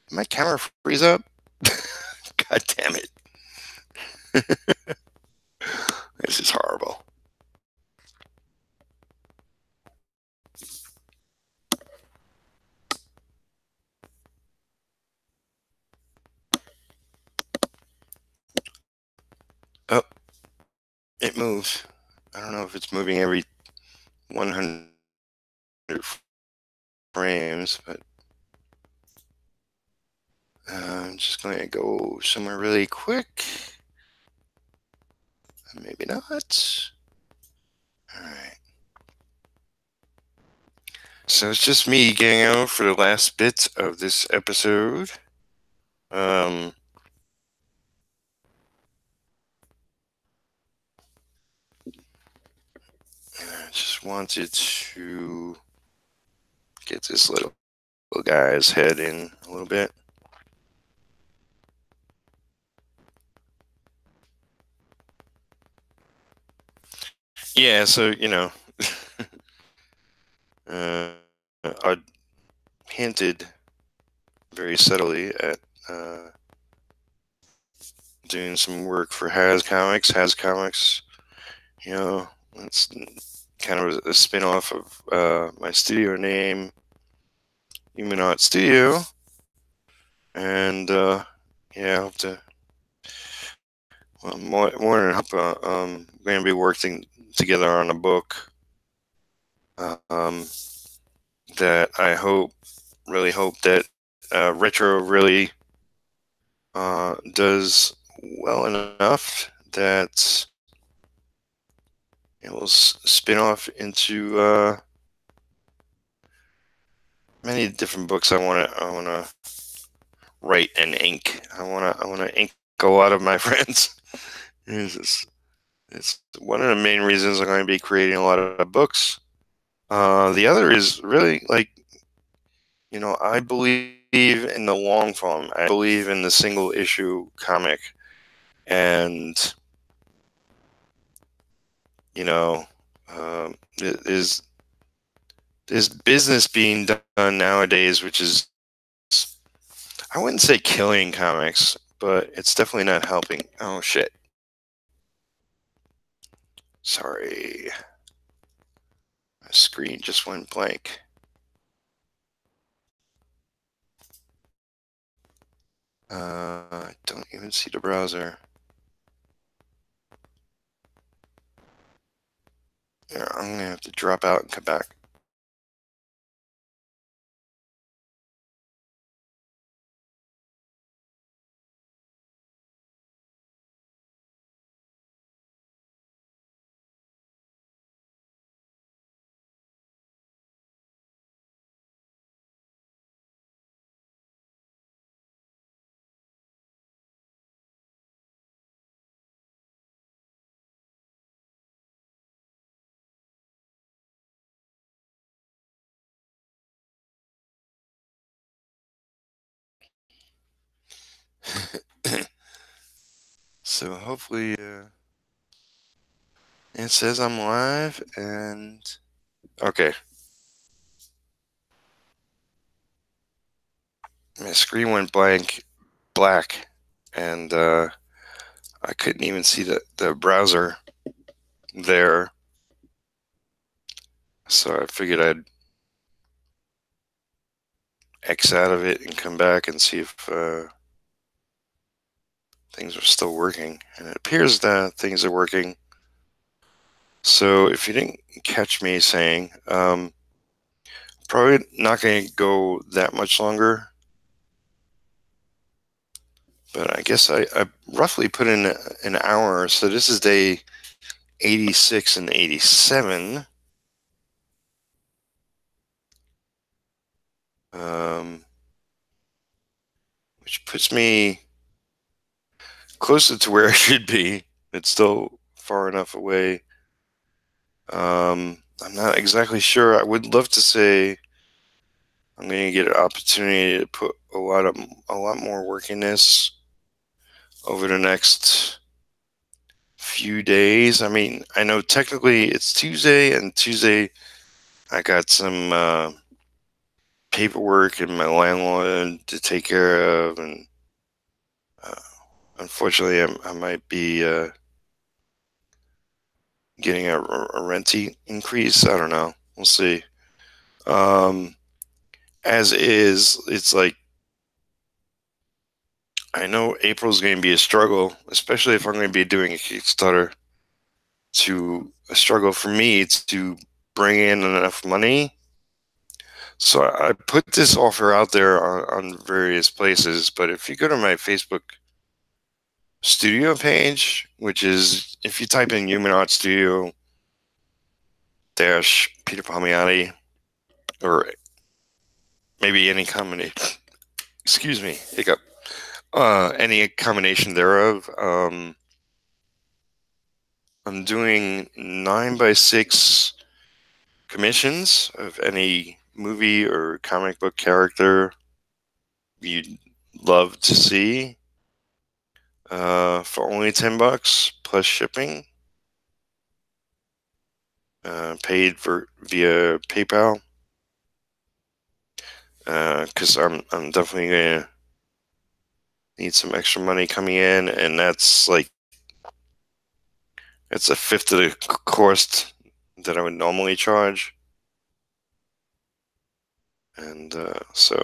S1: Did my camera freeze up? God damn it. This is horrible. Oh, it moves. I don't know if it's moving every 100 frames, but I'm just going to go somewhere really quick. Maybe not. All right. So it's just me getting out for the last bit of this episode. I just wanted to get this little guy's head in a little bit. Yeah, so, I hinted very subtly at doing some work for Has Comics. Has Comics, it's kind of a spin-off of my studio name, Humanot Studio. And yeah, I hope to. Well, more than hope, we're going to be working together on a book that I really hope that Retro really does well enough that it will spin off into many different books. I want to write and ink. I want to ink a lot of my friends. It's one of the main reasons I'm going to be creating a lot of books. The other is really I believe in the long form. I believe in the single issue comic, and there's business being done nowadays, which is, I wouldn't say killing comics, but it's definitely not helping. Oh shit. Sorry. My screen just went blank. I don't even see the browser. Yeah, I'm gonna have to drop out and come back. So hopefully, it says I'm live, and okay, my screen went black, and I couldn't even see the browser there. So I figured I'd X out of it and come back and see if things are still working. And it appears that things are working. So if you didn't catch me saying, probably not going to go that much longer. But I guess I roughly put in an hour. So this is day 86 and 87. Which puts me closer to where I should be. It's still far enough away. I'm not exactly sure. I would love to say I'm going to get an opportunity to put a lot more work in this over the next few days. I mean, I know technically it's Tuesday, and Tuesday I got some paperwork and my landlord to take care of, and uh, unfortunately, I might be getting a rent increase. I don't know. We'll see. Um, as is, it's like I know April's going to be a struggle, especially if I'm going to be doing a Kickstarter. To a struggle for me to bring in enough money. So I put this offer out there on various places, but if you go to my Facebook studio page, which is if you type in Human Art Studio dash Peter Palmiotti, or maybe any combination, excuse me, hiccup, any combination thereof, I'm doing 9x6 commissions of any movie or comic book character you'd love to see, for only $10 plus shipping, paid via PayPal, because I'm definitely gonna need some extra money coming in, and that's like it's a fifth of the cost that I would normally charge, and so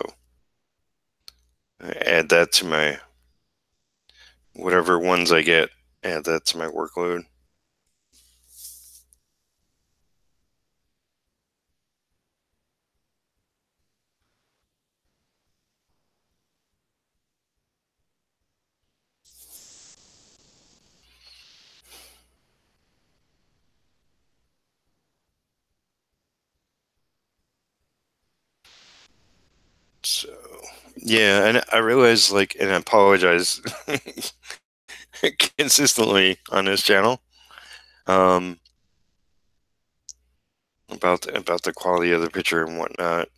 S1: I add that to my whatever ones I get, add that to my workload. So yeah, and I realize like, and I apologize consistently on this channel, um, about the quality of the picture and whatnot.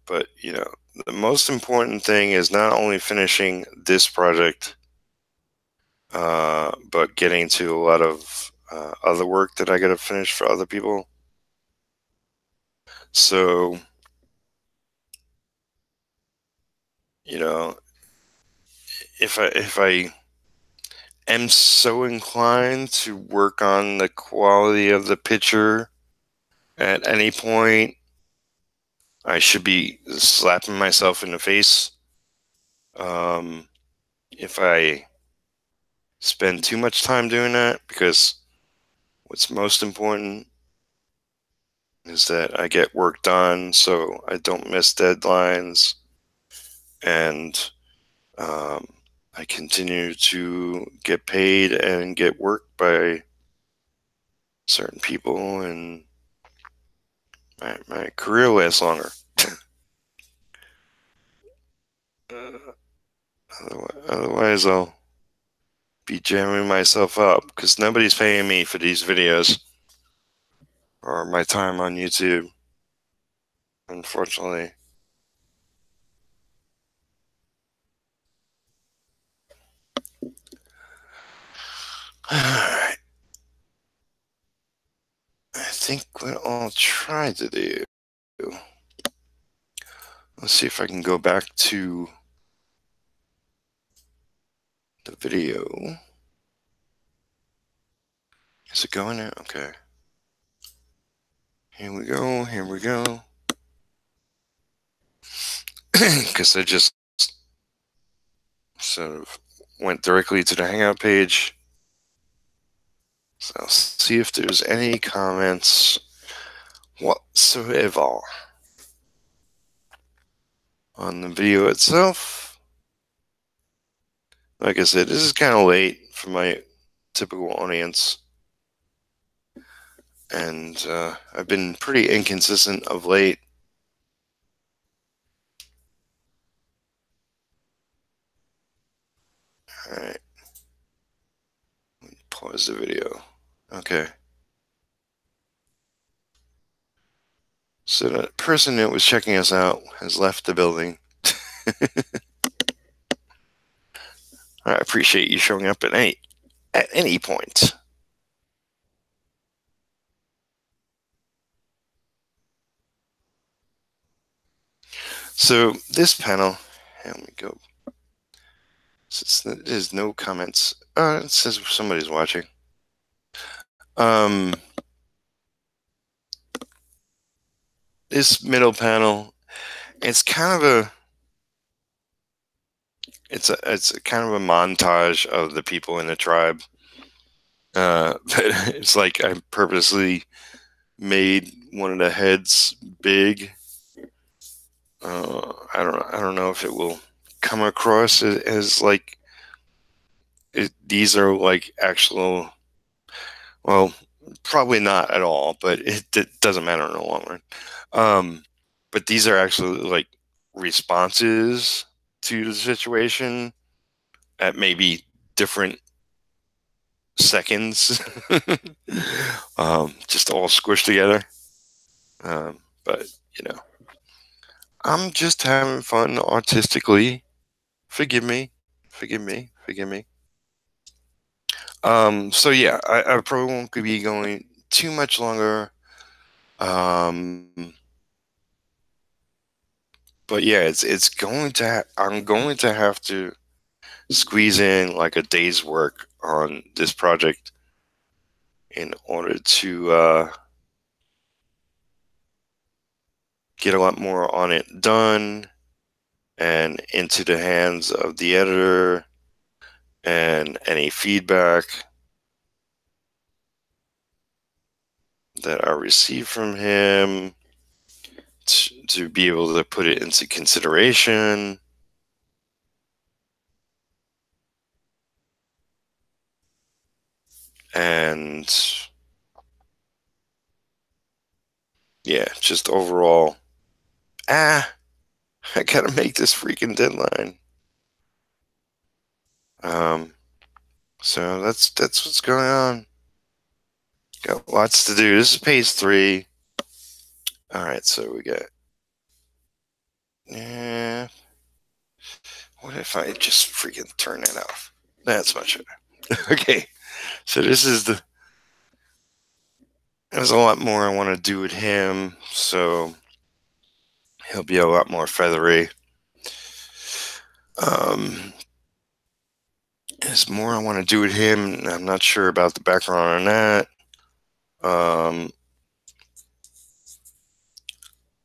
S1: But you know, the most important thing is not only finishing this project, but getting to a lot of other work that I got to finish for other people. So you know, if I am so inclined to work on the quality of the picture at any point, I should be slapping myself in the face. Um, if I spend too much time doing that, because What's most important is that I get work done so I don't miss deadlines, and I continue to get paid and get work by certain people, and my career lasts longer. Otherwise, I'll be jamming myself up because nobody's paying me for these videos or my time on YouTube, unfortunately. Alright. I think what I'll try to do, let's see if I can go back to the video. Is it going there? Okay. Here we go. Here we go. Because I just sort of went directly to the Hangout page. So I'll see if there's any comments whatsoever on the video itself. Like I said, this is kind of late for my typical audience. And I've been pretty inconsistent of late. Alright. Pause the video. Okay. So the person that was checking us out has left the building. I appreciate you showing up at any point. So this panel, let me go. Since there's no comments, it says somebody's watching. This middle panel, it's kind of a it's kind of a montage of the people in the tribe. But it's like I purposely made one of the heads big. I don't know if it will come across as like these are like actual. Well, probably not at all, but it doesn't matter in the long run. But these are actually like responses to the situation at maybe different seconds, just all squished together. But you know, I'm just having fun artistically. Forgive me, forgive me, forgive me. So yeah, I probably won't be going too much longer. But yeah, it's going to. I'm going to have to squeeze in like a day's work on this project in order to get a lot more on it done and into the hands of the editor, and any feedback that I receive from him to be able to put it into consideration. And yeah, just overall, I gotta make this freaking deadline. So that's what's going on. Got lots to do. This is page 3. All right, so we got. Yeah. What if I just freaking turn that off? That's much better. Okay, so this is the. There's a lot more I want to do with him, so he'll be a lot more feathery. There's more I want to do with him. I'm not sure about the background on that.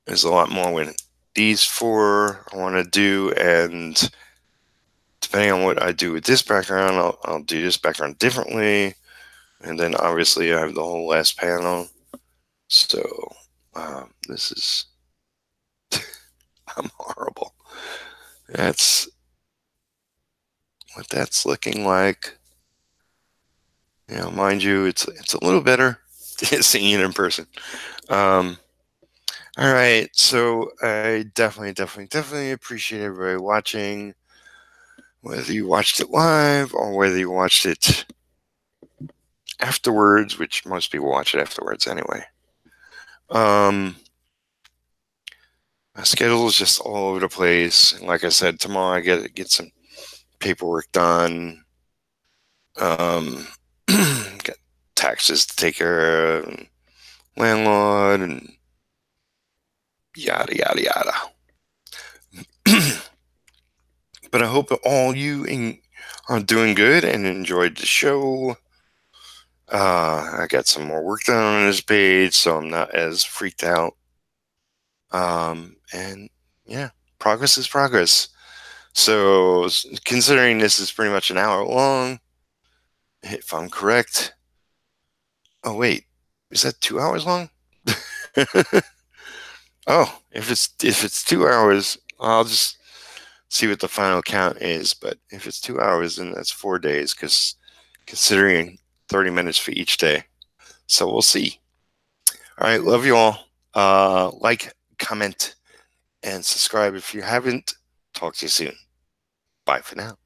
S1: There's a lot more with these 4 I want to do, and depending on what I do with this background, I'll do this background differently. And then obviously I have the whole last panel. So this is, I'm horrible. That's what that's looking like. You know, mind you, it's a little better seeing it in person. Um, all right, so I definitely appreciate everybody watching, whether you watched it live or whether you watched it afterwards, which most people watch it afterwards anyway. My schedule is just all over the place. And like I said, tomorrow I get some paperwork done. Got taxes to take care of, and landlord, and yada yada yada. But I hope that all you are doing good and enjoyed the show. I got some more work done on this page, so I'm not as freaked out. And yeah, progress is progress. So considering this is pretty much an hour long, if I'm correct. Oh wait, is that 2 hours long? Oh, if it's 2 hours, I'll just see what the final count is. But if it's 2 hours, then that's 4 days, because considering 30 minutes for each day. So we'll see. All right, love you all. Like, comment, and subscribe if you haven't. Talk to you soon. Bye for now.